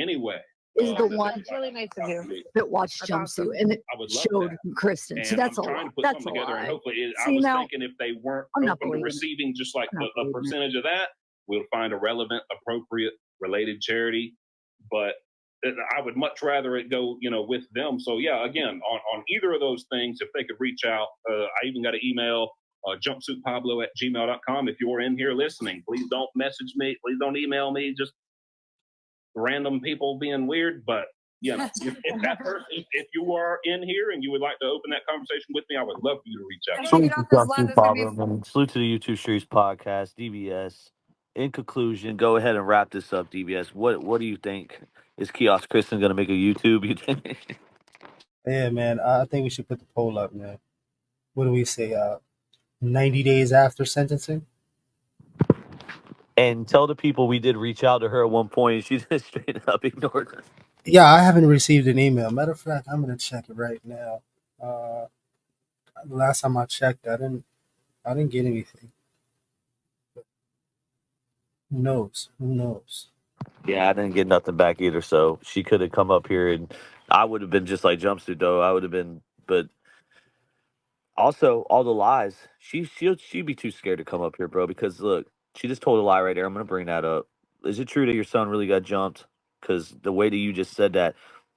Anyway. Is the one it's really nice of you that watched Jumpsuit and it showed Kristin. So that's a lot. That's a lie. Hopefully, I was thinking if they weren't open to receiving just like a percentage of that, we'll find a relevant, appropriate, related charity. But I would much rather it go, with them. So yeah, again, on either of those things, if they could reach out, I even got an email. jumpsuitpablo@gmail.com. If you're in here listening, please don't message me. Please don't email me. Just random people being weird. But if that person, if you are in here and you would like to open that conversation with me, I would love for you to reach out. Salute to the YouTube Streets podcast, DBS. In conclusion, go ahead and wrap this up, DBS. What do you think? Is Kiosk KRISTEN going to make a YouTube? You think? Yeah, man. I think we should put the poll up, man. What do we say? 90 days after sentencing? And tell the people we did reach out to her at one point. She just straight up ignored us. Yeah, I haven't received an email. Matter of fact, I'm gonna check it right now. Last time I checked, I didn't get anything. Who knows? Yeah, I didn't get nothing back either. So she could have come up here, and I would have been just like Jumpsuit, though. I would have been, but also all the lies. She'd be too scared to come up here, bro. Because look, she just told a lie right there. I'm gonna bring that up. Is it true that your son really got jumped? because the way that you just said that,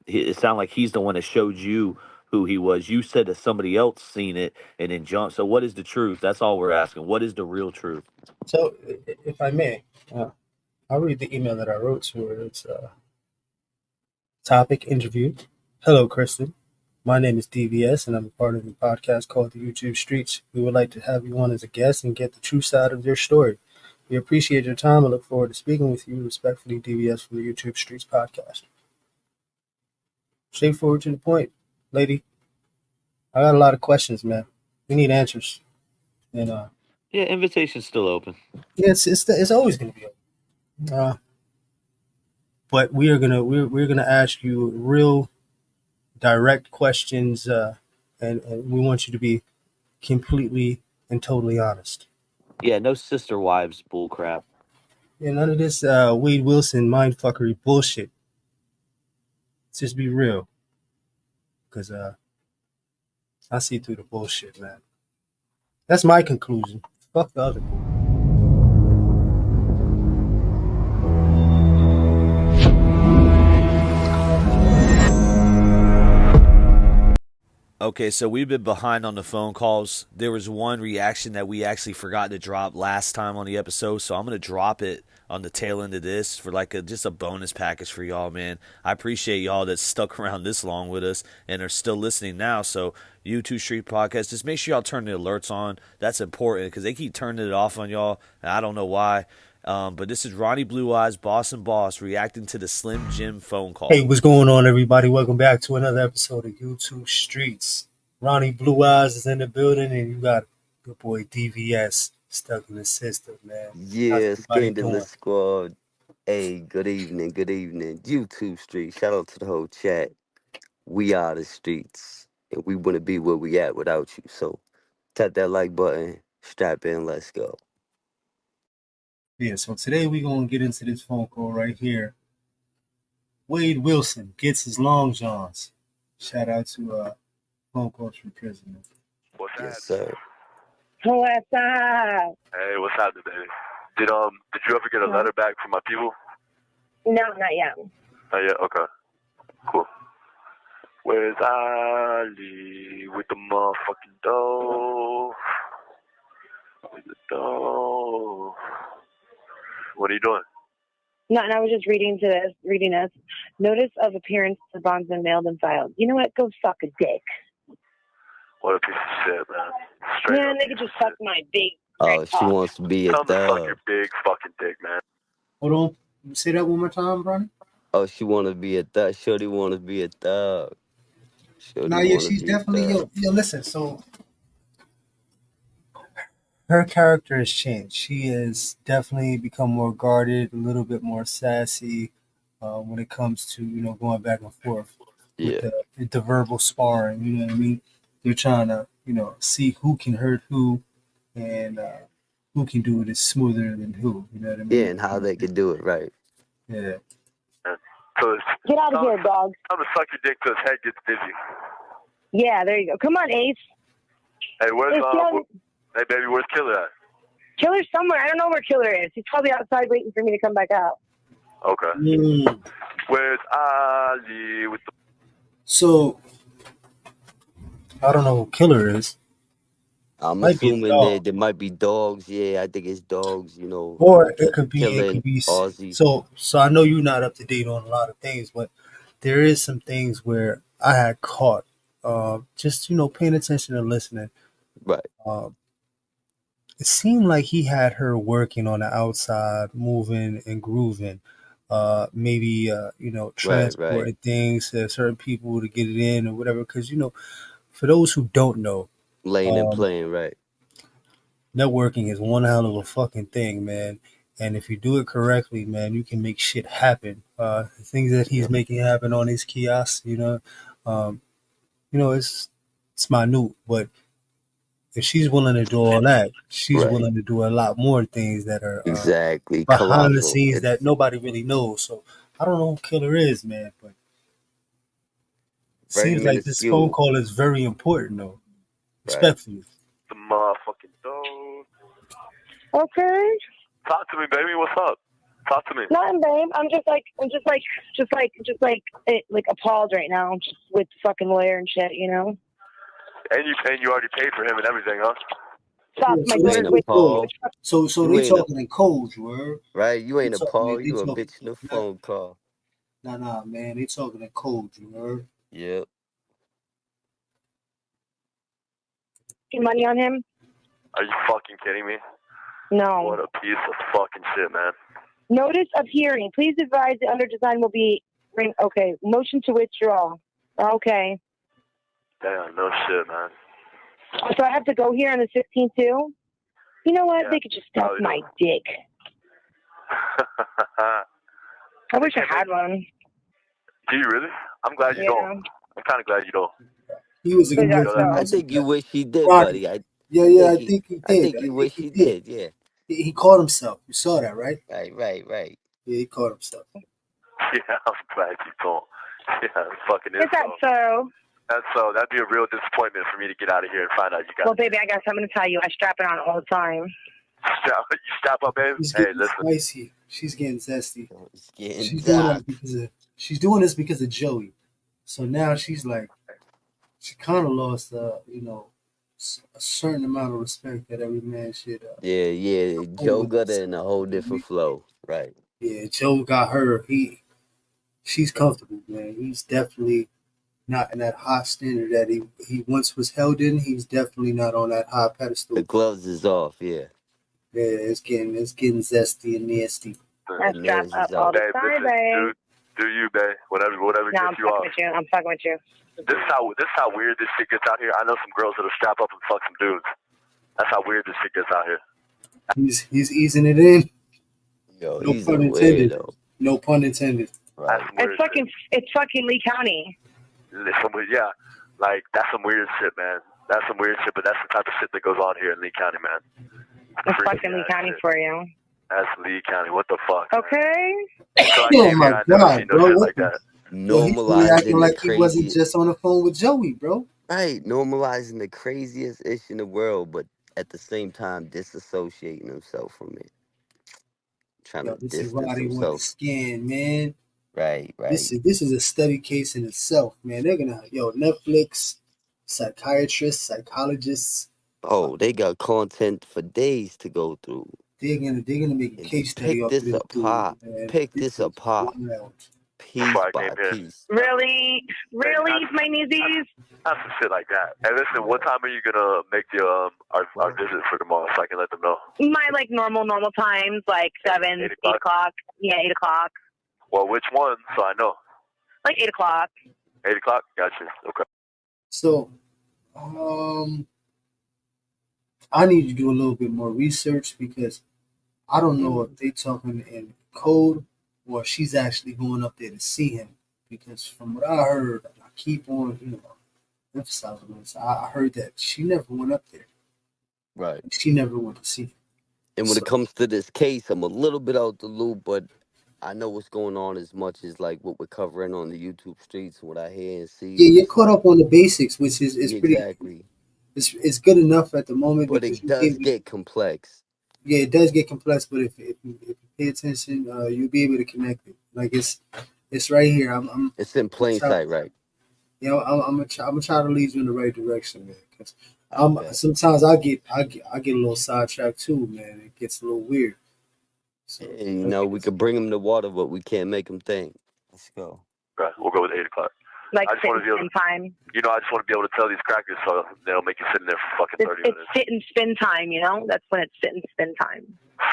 it sounded like he's the one that showed you who he was. You said that somebody else seen it and then jumped. So what is the truth? That's all we're asking. What is the real truth? So, if I may, I'll read the email that I wrote to her. It's topic interview. Hello, Kristin. My name is DVS, and I'm a part of a podcast called The YouTube Streets. We would like to have you on as a guest and get the true side of your story. We appreciate your time and look forward to speaking with you. Respectfully, DVS from the YouTube Streets podcast. Straightforward to the point, lady. I got a lot of questions, man. We need answers. And Yeah, invitation's still open. yeah, it's always gonna be open. But we're gonna ask you real direct questions, and we want you to be completely and totally honest. Yeah, no sister wives bullcrap. Yeah, none of this Wade Wilson mindfuckery bullshit. Let's just be real, because I see through the bullshit, man. That's my conclusion. Fuck the other people. Okay, so we've been behind on the phone calls. There was one reaction that we actually forgot to drop last time on the episode, so I'm going to drop it on the tail end of this for like just a bonus package for y'all, man. I appreciate y'all that stuck around this long with us and are still listening now. So YouTube Street Podcast, just make sure y'all turn the alerts on. That's important because they keep turning it off on y'all, and I don't know why. But this is Ronnie Blue Eyes, Boss and Boss, reacting to the Slim Jim phone call. Hey, what's going on, everybody? Welcome back to another episode of YouTube Streets. Ronnie Blue Eyes is in the building, and you got your boy DVS stuck in the system, man. Yeah, Scandalous Squad. Hey, good evening, YouTube Street. Shout out to the whole chat. We are the streets, and we wouldn't be where we at without you. So tap that like button, strap in, let's go. Yeah, so today we're going to get into this phone call right here. Wade Wilson gets his long johns. Shout out to phone calls from prison. Yes, sir. What's up? Hey, what's happening, baby? Did you ever get a letter back from my people? No, not yet. Not yet? Okay. Cool. Where's Ali with the motherfucking dough? With the dough. What are you doing? No, and I was just reading this. Notice of appearance for bonds been mailed and filed. You know what? Go suck a dick. What a piece of shit, man. Straight Man, up they could just suck my big. Oh, she wants to be a Tell them to suck thug. your big fucking dick, man. Hold on. Say that one more time, Ronnie. Oh, she want to be a thug. Shorty want to be a thug. Nah, yeah, she's definitely yo. Listen, so her character has changed. She has definitely become more guarded, a little bit more sassy when it comes to going back and forth with the verbal sparring. You know what I mean? They're trying to see who can hurt who and who can do it smoother than who. You know what I mean? Yeah, and how they could do it right. Yeah. So Get out of here, dog. Tell him to suck your dick till his head gets dizzy. Yeah, there you go. Come on, Ace. Hey, where's hey baby, where's Killer at? Killer's somewhere. I don't know where Killer is. He's probably outside waiting for me to come back out. Okay. Where's Ali with the... So I don't know who Killer is. I'm assuming there might be dogs. Yeah, I think it's dogs, Or it could be Aussie. So I know you're not up to date on a lot of things, but there is some things where I had caught just paying attention and listening. Right. It seemed like he had her working on the outside, moving and grooving. Maybe transporting things to certain people to get it in or whatever. Because for those who don't know, laying and playing, right? Networking is one hell of a fucking thing, man. And if you do it correctly, man, you can make shit happen. The things that he's making happen on his kiosk, it's minute, but if she's willing to do all that, she's willing to do a lot more things that are exactly behind the scenes that nobody really knows. So I don't know who Killer is, man, but it seems like this phone call is very important, though. Respectfully. The motherfucking dog. Okay. Talk to me, baby. What's up? Talk to me. Nothing, babe. I'm just like appalled right now, just with fucking lawyer and shit, you know. And you already paid for him and everything, huh? Stop, Yeah, my so this daughter's is with Paul. me. So You they ain't a talking in codes, word. right. You They ain't a talking. Paul. They You a talking. bitch in a phone call. Nah, man. They talking in codes, you heard? Yep. Money on him? Are you fucking kidding me? No. What a piece of fucking shit, man. Notice of hearing. Please advise the under design will be okay. Motion to withdraw. Okay. Damn, no shit, man. So I have to go here on the 16th too? You know what? Yeah, They could just suck my dick. I wish I had one. Do you really? I'm glad you don't. I'm kind of glad you don't. He was a good I think you wish he did, Ronnie. buddy. I I think he I did. think you wish he did. Yeah. He caught himself. You saw that, right? Right. Yeah, he caught himself. Yeah, I'm glad you don't. Yeah, it fucking is. Is that so? That's so. That'd be a real disappointment for me to get out of here and find out you got. Well, baby, I got something to tell you. I strap it on all the time. You strap up, babe. She's Hey, getting listen. spicy. She's getting zesty. Getting She's doing this because of Joey. So now she's like, she kind of lost, a certain amount of respect that every man should. Yeah. Joe got it in a whole different flow. Right. Yeah, Joe got her. She's comfortable, man. He's definitely not in that high standard that he once was held in. He's definitely not on that high pedestal. The gloves is off. Yeah. Yeah, it's getting zesty and nasty. I strap up all the time, babe. Do you, babe? Whatever No, I'm gets you fucking off. with you. I'm fucking with you. This is how weird this shit gets out here. I know some girls that'll strap up and fuck some dudes. That's how weird this shit gets out here. He's easing it in. Yo, No he's pun a intended. weirdo. No pun intended. Right. It's fucking Lee County. Yeah, like that's some weird shit, man. That's some weird shit, but that's the type of shit that goes on here in Lee County, man. It's fucking Lee County for you. That's Lee County. What the fuck? Okay. So I Oh came my here, I never God, seen no bro! shit What like that. Yo, he's really acting Normalizing the like he wasn't craziest. just on the phone with Joey, bro. Right. Normalizing the craziest ish in the world, but at the same time disassociating himself from it. Trying Yo, to this is distance why they want to himself. scan, man. Right. This is a study case in itself, man. They're gonna Netflix, psychiatrists, psychologists. Oh, they got content for days to go through. They're gonna make a And case study pick off of this this dude, apart. man. Pick This this is apart. wild. Piece Before I by came here. piece. Really, my newsies. Not some shit like that. Hey, listen, what time are you gonna make the our visit for tomorrow so I can let them know? My like normal times, like 7, 8 o'clock. Yeah, 8 o'clock. Well, which one? So I know. Like 8 o'clock. 8 o'clock. Gotcha. Okay. So, I need to do a little bit more research because I don't know if they talking in code or she's actually going up there to see him. Because from what I heard, I keep on, emphasizing this. I heard that she never went up there. Right. She never went to see him. And when it comes to this case, I'm a little bit out the loop, but I know what's going on as much as like what we're covering on the YouTube streets and what I hear and see. Yeah, you're caught up on the basics, which is pretty. Exactly. It's good enough at the moment. But because it does get complex. Yeah, it does get complex, but if you pay attention, you'll be able to connect it. Like it's right here. It's in plain sight, right? I'm gonna try to lead you in the right direction, man. Because Okay. sometimes I get a little sidetracked too, man. It gets a little weird. So And, we could bring them to water, but we can't make them think. Let's go. Right. We'll go with 8 o'clock. Like I just want to be able to, time. I just want to be able to tell these crackers so they'll make you sit in there for fucking 30 It's minutes. sit and spin time, That's when it's sit and spin time.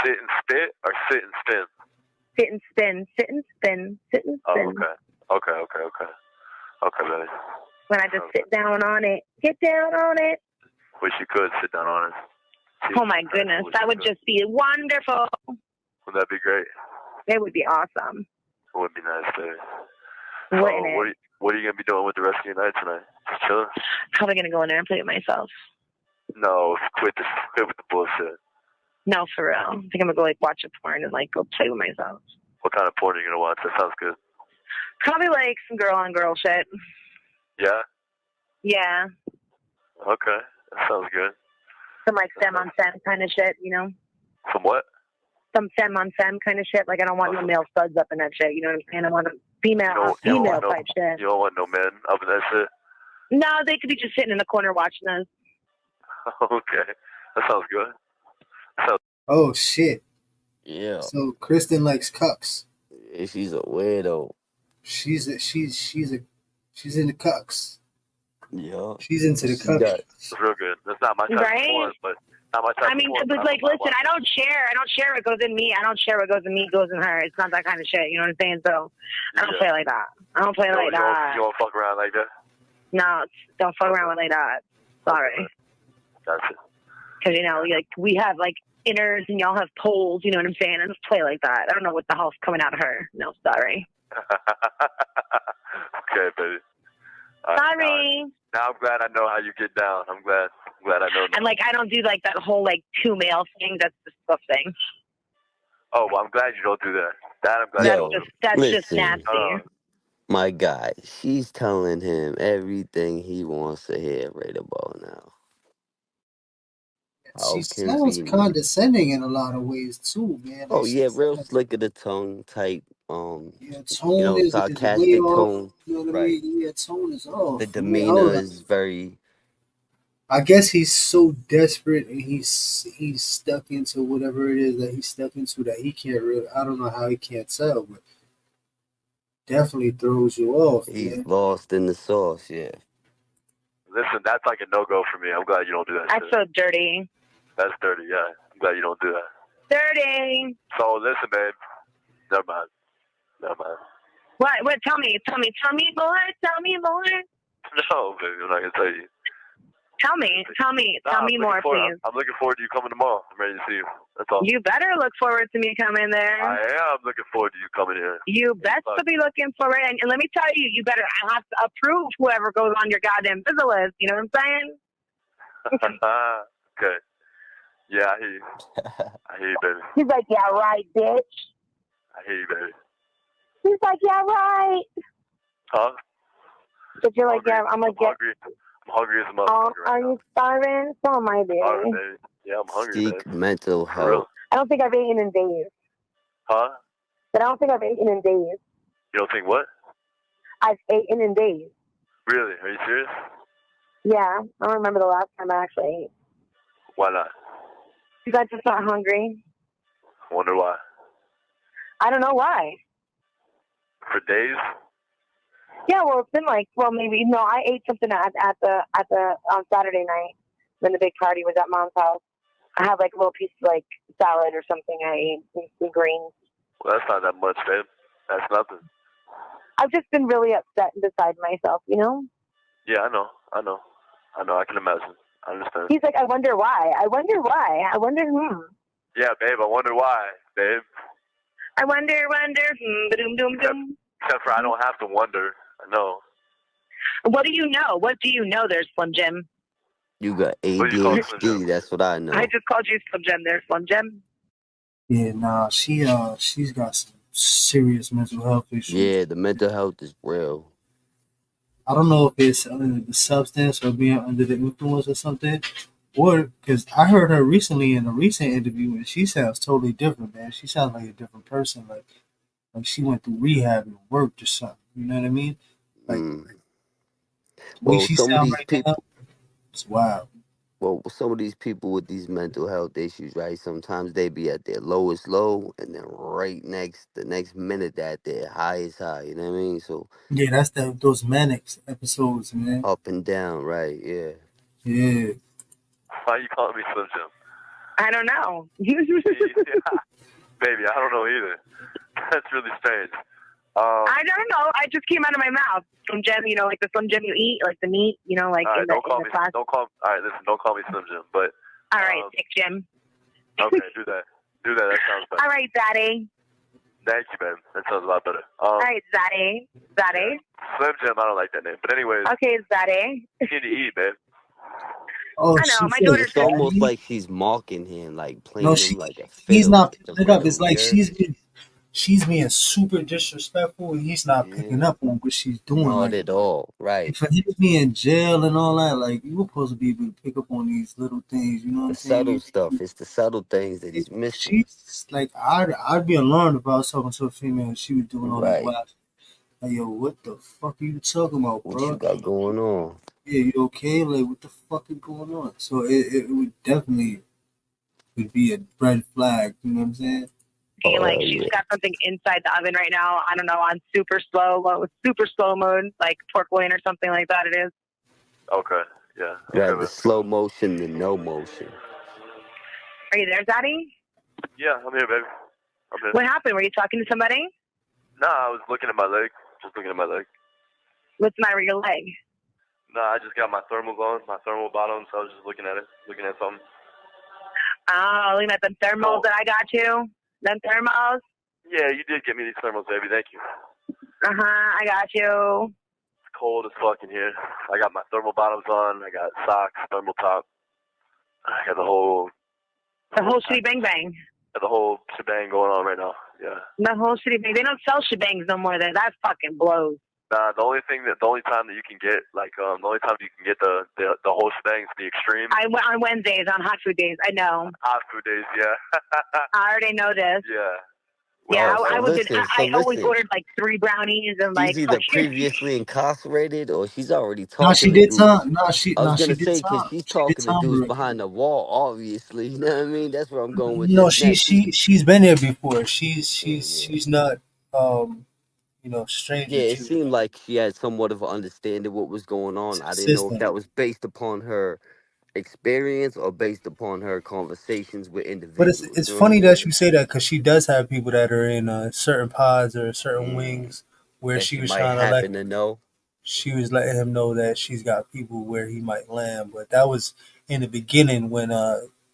Sit and spit or sit and spin? Sit and spin, sit and spin, sit and Oh, spin. okay. Okay, baby. When I just sit down on it, get down on it. Wish you could sit down on it. Oh my goodness, that would just be wonderful. Would that be great? It would be awesome. It would be nice, baby. Wouldn't it? What are you gonna be doing with the rest of your night tonight? Just chilling? Probably gonna go in there and play with myself. No, quit with the bullshit. No, for real. I think I'm gonna go watch a porn and go play with myself. What kind of porn are you gonna watch? That sounds good. Probably some girl on girl shit. Yeah? Yeah. Okay. That sounds good. Some femme on femme kind of shit, Some what? some femme on femme kind of shit. Like, I don't want no male studs up in that shit. You know what I'm saying? I want a female on female type shit. You don't want no men up in that shit? No, they could be just sitting in the corner watching us. Okay. That sounds good. Oh shit. Yeah. So Kristin likes cucks. Yeah, she's a weirdo. She's in the cucks. Yeah. She's into the cucks. It's real good. That's not my type of porn, but not my type I mean, of porn. but like, listen, I don't share what goes in me. I don't share what goes in me goes in her. It's not that kind of shit. You know what I'm saying? So I don't play like that. I don't play like that. You don't fuck around like that? No, don't fuck around with like that. Sorry. Gotcha. Because, you know, like, we have, like, inners and y'all have poles, you know what I'm saying? I just play like that. I don't know what the hell's coming out of her. No, sorry. Okay, baby. Sorry. Now I'm glad I know how you get down. I'm glad I know. And, like, I don't do, like, that whole, like, two male thing. That's disgusting. Oh, well, I'm glad you don't do that. That I'm glad you don't do. That's just nasty. My guy, she's telling him everything he wants to hear right about now. She sounds condescending in a lot of ways too, man. Like, Oh yeah, real slick of the tongue type. Yeah, tone you know, is sarcastic way off. tone. You know what Right. I mean? Yeah, tone is off. The Yeah, demeanor is very. I guess he's so desperate and he's stuck into whatever it is that he's stuck into that he can't really. I don't know how he can't tell, but definitely throws you off. He's man. lost in the sauce. Yeah. Listen, that's like a no-go for me. I'm glad you don't do that That's shit. so dirty. That's dirty, yeah. I'm glad you don't do that. Dirty. So, listen, babe. Never mind. What? Tell me more. Tell me more. No, baby, I'm not going to tell you. Tell me more, please. I'm looking forward to you coming tomorrow. I'm ready to see you. That's all. You better look forward to me coming there. I am looking forward to you coming here. You best to be looking forward. And let me tell you, you better have to approve whoever goes on your goddamn visit list. You know what I'm saying? Okay. Yeah, I hear you. I hear you, baby. He's like, yeah, right, bitch. I hear you, baby. He's like, yeah, right. Huh? But you're like, yeah, I'm like, yeah. I'm hungry as a motherfucker. Are you starving? So am I, baby. Sorry, baby. Yeah, I'm hungry, Seek baby. mental For real. health. I don't think I've eaten in days. Huh? But I don't think I've eaten in days. You don't think what? I've eaten in days. Really? Are you serious? Yeah. I don't remember the last time I actually ate. Why not? Because I'm just not hungry. I wonder why. I don't know why. For days? Yeah, well, it's been like, maybe, no, I ate something on Saturday night when the big party was at Mom's house. I had like a little piece of like salad or something I ate, some greens. Well, that's not that much, babe. That's nothing. I've just been really upset and beside myself, you know? Yeah, I know. I can imagine. I understand. He's like, I wonder why. Yeah, babe, I wonder why, babe. I wonder, ba-doom. Except for I don't have to wonder. I know. What do you know? What do you know there, Slim Jim? You got ADHD. That's what I know. I just called you Slim Jim there, Slim Jim. Yeah, nah, she's got some serious mental health issues. Yeah, the mental health is real. I don't know if it's the substance or being under the influence or something, or because I heard her recently in a recent interview and she sounds totally different, man. She sounds like a different person, like she went through rehab and worked or something. You know what I mean? Like, well, she some of sound these right people. now, it's wild. Well, some of these people with these mental health issues, right? Sometimes they be at their lowest low, and then the next minute that their highest high. You know what I mean? So Yeah, that's those manic episodes, man. up and down, right? Yeah. Yeah. Why you calling me Slim Jim? I don't know. Baby, I don't know either. That's really strange. I don't know. I just came out of my mouth. Slim Jim, you know, like the Slim Jim you eat, like the meat, you know, like all right, in the class. all right, listen, don't call me Slim Jim, but. All right, Dick Jim. Okay, do that. That sounds better. All right, Zaddy. Thank you, man. That sounds a lot better. All right, Zaddy. Slim Jim, I don't like that name. But anyways. Okay, Zaddy. You need to eat, babe. Oh, I know, my daughter's It's almost like she's mocking him, like playing him like a fiddle. He's not picking it up. It's like she's being super disrespectful and he's not picking up on what she's doing. Not Like, at all, right? for him to be in jail and all that, like you were supposed to be able to pick up on these little things. You know what The I'm saying? subtle stuff. It's the subtle things that he's missing. She's like, I'd be alarmed if I was talking to a female and she was doing all that Right. wild. Like, yo, what the fuck are you talking about, What bro? you got going on? Yeah, you okay? Like, what the fuck is going on? So it would definitely would be a red flag. You know what I'm saying? Like she's got something inside the oven right now. I don't know, on super slow mode, like pork loin or something like that. It is. Okay. Yeah. Right, the slow motion, the no motion. Are you there, Daddy? Yeah, I'm here, baby. I'm here. What happened? Were you talking to somebody? No, I was looking at my leg. Just looking at my leg. What's the matter with your leg? No, I just got my thermals on, my thermal bottoms. So I was just looking at it, looking at something. Oh, looking at the thermals that I got you. Them thermals. Yeah, you did get me these thermals, baby. Thank you. I got you. It's cold as fuck in here. I got my thermal bottoms on. I got socks, thermal top. I got the whole shitty bang bang. the whole shebang going on right now. Yeah. The whole shitty bang. They don't sell shebangs no more there. That fucking blows. Nah, the only time that you can get the whole shebang is the extreme. On Wednesdays, on hot food days. I know. Hot food days, yeah. I already know this. Yeah. Yeah, Oh, I always listen. ordered like 3 brownies and She's like. either previously incarcerated or she's already No, talking she to did dudes. time. No, I was she gonna did say because time. she's She did talking to time dudes already. behind the wall, obviously. You know what I mean? That's where I'm going with No, this next. she's been there before. She's not stranger Yeah, it to it. seemed like she had somewhat of an understanding what was going on. I didn't know if Consistent. that was based upon her experience or based upon her conversations with But individuals. it's You know what I'm funny that saying? you say that because she does have people that are in certain pods or certain wings where That she she was might trying to happen to know. she was letting him know that she's got people where he might land. But that was in the beginning when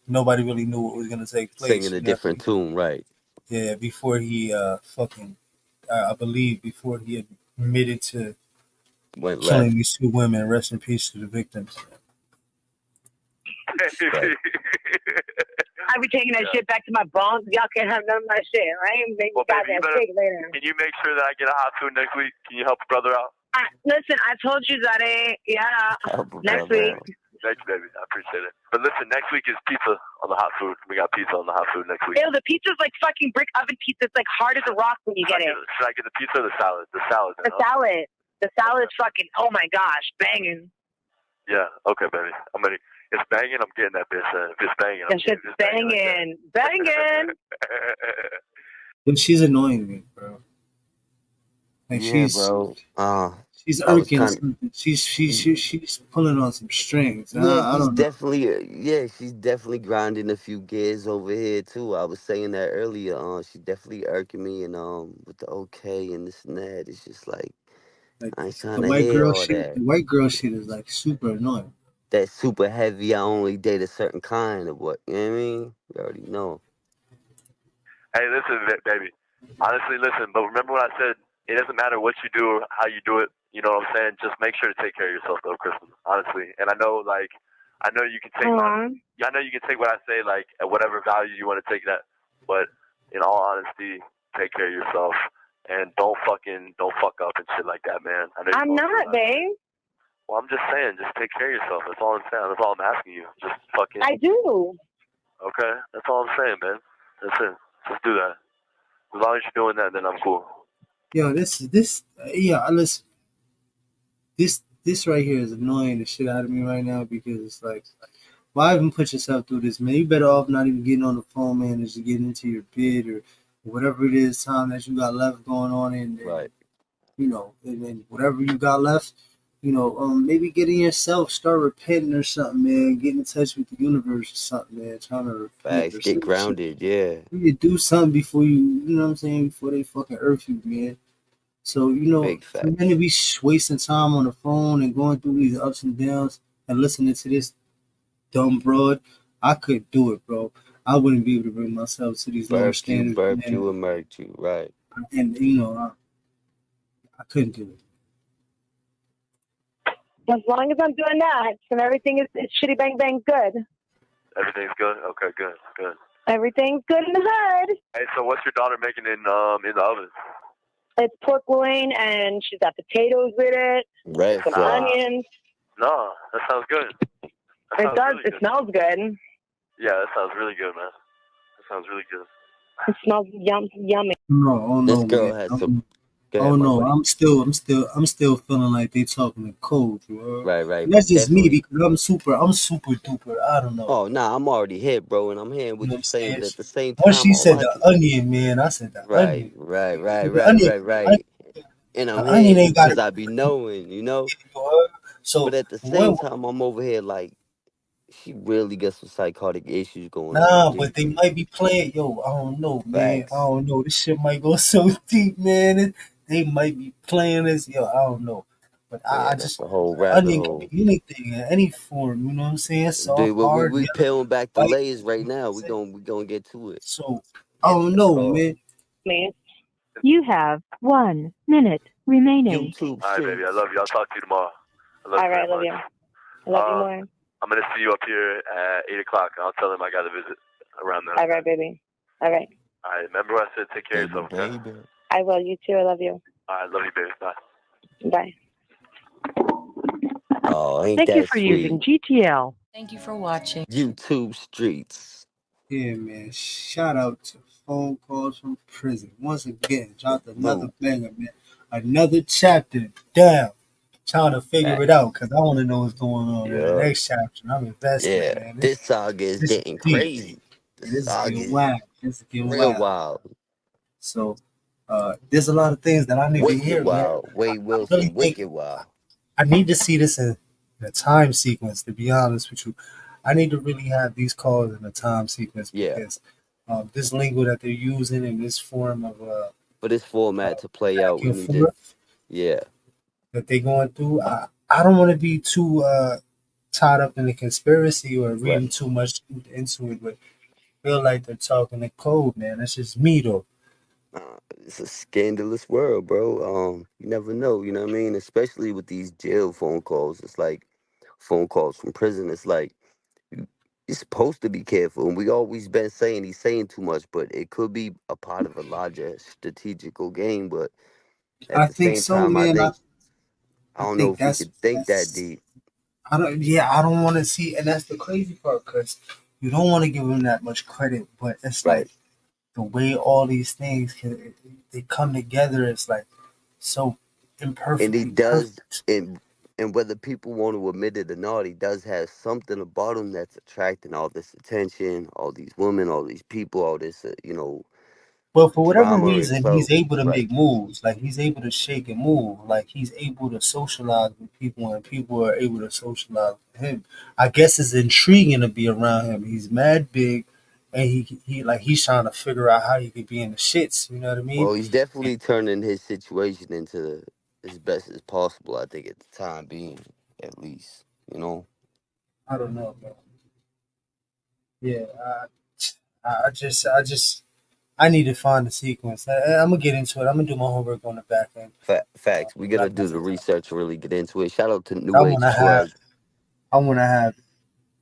nobody really knew what was gonna take place. Singing a You know? different tune, right? Yeah, before he I believe before he admitted to Went killing left. these 2 women. Rest in peace to the victims. Right. I be taking that shit back to my bones. Y'all can't have none of my shit, right? Make Well, you baby, goddamn steak later. can you make sure that I get a hot food next week? Can you help a brother out? Listen, I told you that next week. Thank you, baby. I appreciate it. But listen, next week is pizza on the hot food. We got pizza on the hot food next week. Ew, the pizza's like fucking brick oven pizza. It's like hard as a rock when you get it. Should I get the pizza or the salad? The salad. The salad. The salad's fucking, oh my gosh, banging. Yeah, okay, baby. It's banging, I'm getting that bitch. If it's banging, That shit's banging. Banging. But she's annoying me, bro. Like Yeah, bro. she's I was irking kind of. something. She's pulling on some strings. Yeah, I she's don't know. she's definitely grinding a few gears over here too. I was saying that earlier. She's definitely irking me, and with the okay and this and that. It's just like Like I ain't trying the to white hear girl all shit. that. The white girl shit is like super annoying. That super heavy. I only date a certain kind of what. You know what I mean? You already know. Hey, listen, baby. Honestly, listen. But remember what I said. It doesn't matter what you do or how you do it. You know what I'm saying? Just make sure to take care of yourself, though, Kristin. Honestly. And I know you can take I know you can take what I say, like, at whatever value you want to take that. But in all honesty, take care of yourself and don't fuck up and shit like that, man. I know I'm not, babe. Well, I'm just saying, just take care of yourself. That's all I'm saying. That's all I'm asking you. Just fucking. I do. Okay, that's all I'm saying, man. That's it. Just do that. As long as you're doing that, then I'm cool. Yo, listen. This right here is annoying the shit out of me right now because it's like, why even put yourself through this, man? You better off not even getting on the phone, man, and just getting into your bed or whatever it is time that you got left going on, and and whatever you got left, maybe getting yourself start repenting or something, man. Get in touch with the universe or something, man. Trying to repent Facts, or get some shit. grounded. Yeah. You do something before you know what I'm saying, before they fucking earth you, man. So, Big for men to be wasting time on the phone and going through these ups and downs and listening to this dumb broad, I couldn't do it, bro. I wouldn't be able to bring myself to these lower Burped you, standards, and man. murked you. Right. And, I couldn't do it. As long as I'm doing that, and everything is shitty bang bang good. Everything's good? Okay, good. Everything's good in the hood. Hey, so what's your daughter making in the oven? It's pork loin, and she's got potatoes with it, Red some flag. onions. No, that sounds good. That It sounds does. really It good. smells good. Yeah, that sounds really good, man. That sounds really good. It smells yummy. No, oh This no, girl man. has some. Go Oh ahead, my no, buddy. I'm still feeling like they talking in code, bro. Right, And that's just me definitely. because I'm super duper. I don't know. Oh, nah, I'm already hit, bro, and I'm hearing You know what what you're I'm saying, saying? but at the same Once time, she all said I the can. onion, man, I said the Right, onion. right, right, The right, onion, right, onion right. And the I'm onion hearing you ain't got because it. I be knowing, you know? But So at the same what? time, I'm over here like, she really got some psychotic issues going on, Nah, G. but they might be playing. Yo, I don't know, man. I Facts. don't know. This shit might go so deep, man. They might be playing this. Yo, I don't know. But I Man, that's just a whole the rabbit onion can be hole. anything in any form. You know what I'm saying? Dude, Soft, well, we, hard, we yellow, peeling back the white. layers right You know what now. I'm We saying? gonna get to it. So I don't know, man. You have 1 minute remaining. YouTube All right, baby. I streets. love you. I'll talk to you tomorrow. I love All you right, very I love much. you. I love you more. I'm gonna see you up here at 8 o'clock. I'll tell them I got to visit around then. All right, baby. All right. All right. Remember what I said. Take care of yourself. Okay? I will. You too. I love you. All right. Love you, baby. Bye. Bye. Oh, ain't Thank you that for sweet? using GTL. Thank you for watching. YouTube streets. Yeah, man. Shout out to phone calls from prison. Once again, dropped another Salute. banger, man. Another chapter down. Trying to figure it Facts. out because I want to know what's going on in the Yeah. next chapter. I'm invested, Yeah. man. This saga is This is getting deep. crazy. The This is saga getting is wild. This is getting real wild. wild. So there's a lot of things that I need to Wicked hear, man. wild. Wade I really Wilson, think wicked wild. I need to see this in a time sequence, to be honest with you. I need to really have these calls in a time sequence Yeah. because this lingo that they're using in this form of For this format to play back out, we and need to. forth Yeah. that they're going through, I don't want to be too tied up in the conspiracy or Right. reading too much into it, but I feel like they're talking the code, man. That's just me, though. It's a scandalous world, bro. You never know, you know what I mean? Especially with these jail phone calls. It's like phone calls from prison. It's like you're supposed to be careful. And we always been saying he's saying too much, but it could be a part of a larger strategical game. But at I the think same so, time, I man. think I I don't know think if we could think that that's deep. I don't. Yeah, I don't want to see, and that's the crazy part because you don't want to give him that much credit, but it's Right. like the way all these things they come together. It's like so And he imperfectly does, perfect. and whether people want to admit it or not, he does have something about him that's attracting all this attention, all these women, all these people, all this, But for whatever drama. And reason, he's so, able to right. make moves. Like he's able to shake and move. Like he's able to socialize with people, and people are able to socialize with him. I guess it's intriguing to be around him. He's mad big, and he's trying to figure out how he could be in the shits. You know what I mean? Well, he's definitely turning his situation into as best as possible, I think, at the time being, at least, you know? I don't know, man. Yeah, I need to find the sequence. I'm gonna get into it. I'm gonna do my homework on the back end. Facts. We got to do the research and really get into it. Shout out to I New Age wanna have Plug. I wanna have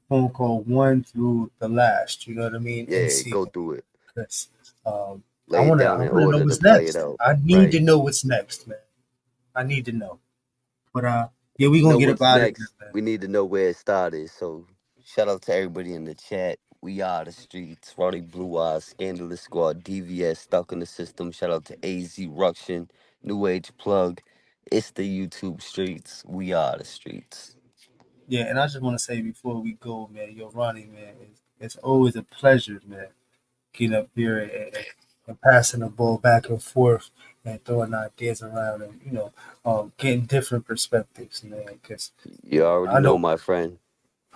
phone call one through the last. You know what I mean? In Yeah, go sequence. through it. 'Cause, Lay it I down in wanna know order to what's play it next. out. I need Right. to know what's next, man. I need to know. But yeah, we gonna Know get up what's out of here, next. man. We need to know where it started. So shout out to everybody in the chat. We are the streets. Roddy Blue Eyes, Scandalous Squad, DVS, Stuck in the System. Shout out to AZ Ruction, New Age Plug. It's the YouTube streets. We are the streets. Yeah, and I just want to say before we go, man, yo, Ronnie, man, it's always a pleasure, man, getting up here and passing the ball back and forth and throwing ideas around and getting different perspectives, man. Because You already I know, know my friend.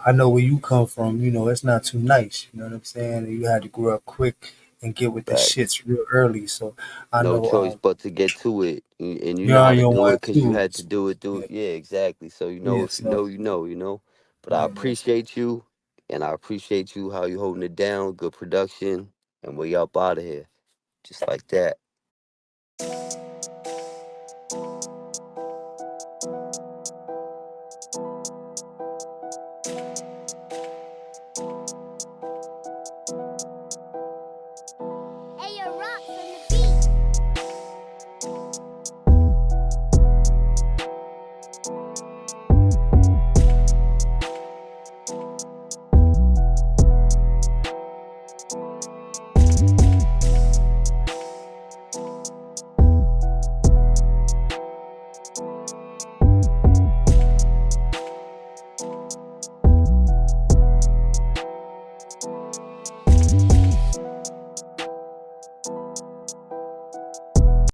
I know where you come from. You know, it's not too nice. You know what I'm saying? You had to grow up quick and get with the Facts. shits real early. So I No know choice but to get to it. And you you're know how on to your do one it because you too. had to do it through. Yeah, exactly. So, Yeah, if you know, so you know, you know. But I yeah, man. appreciate you. And I appreciate you, how you holding it down. Good production. And we up out of here. Just like that.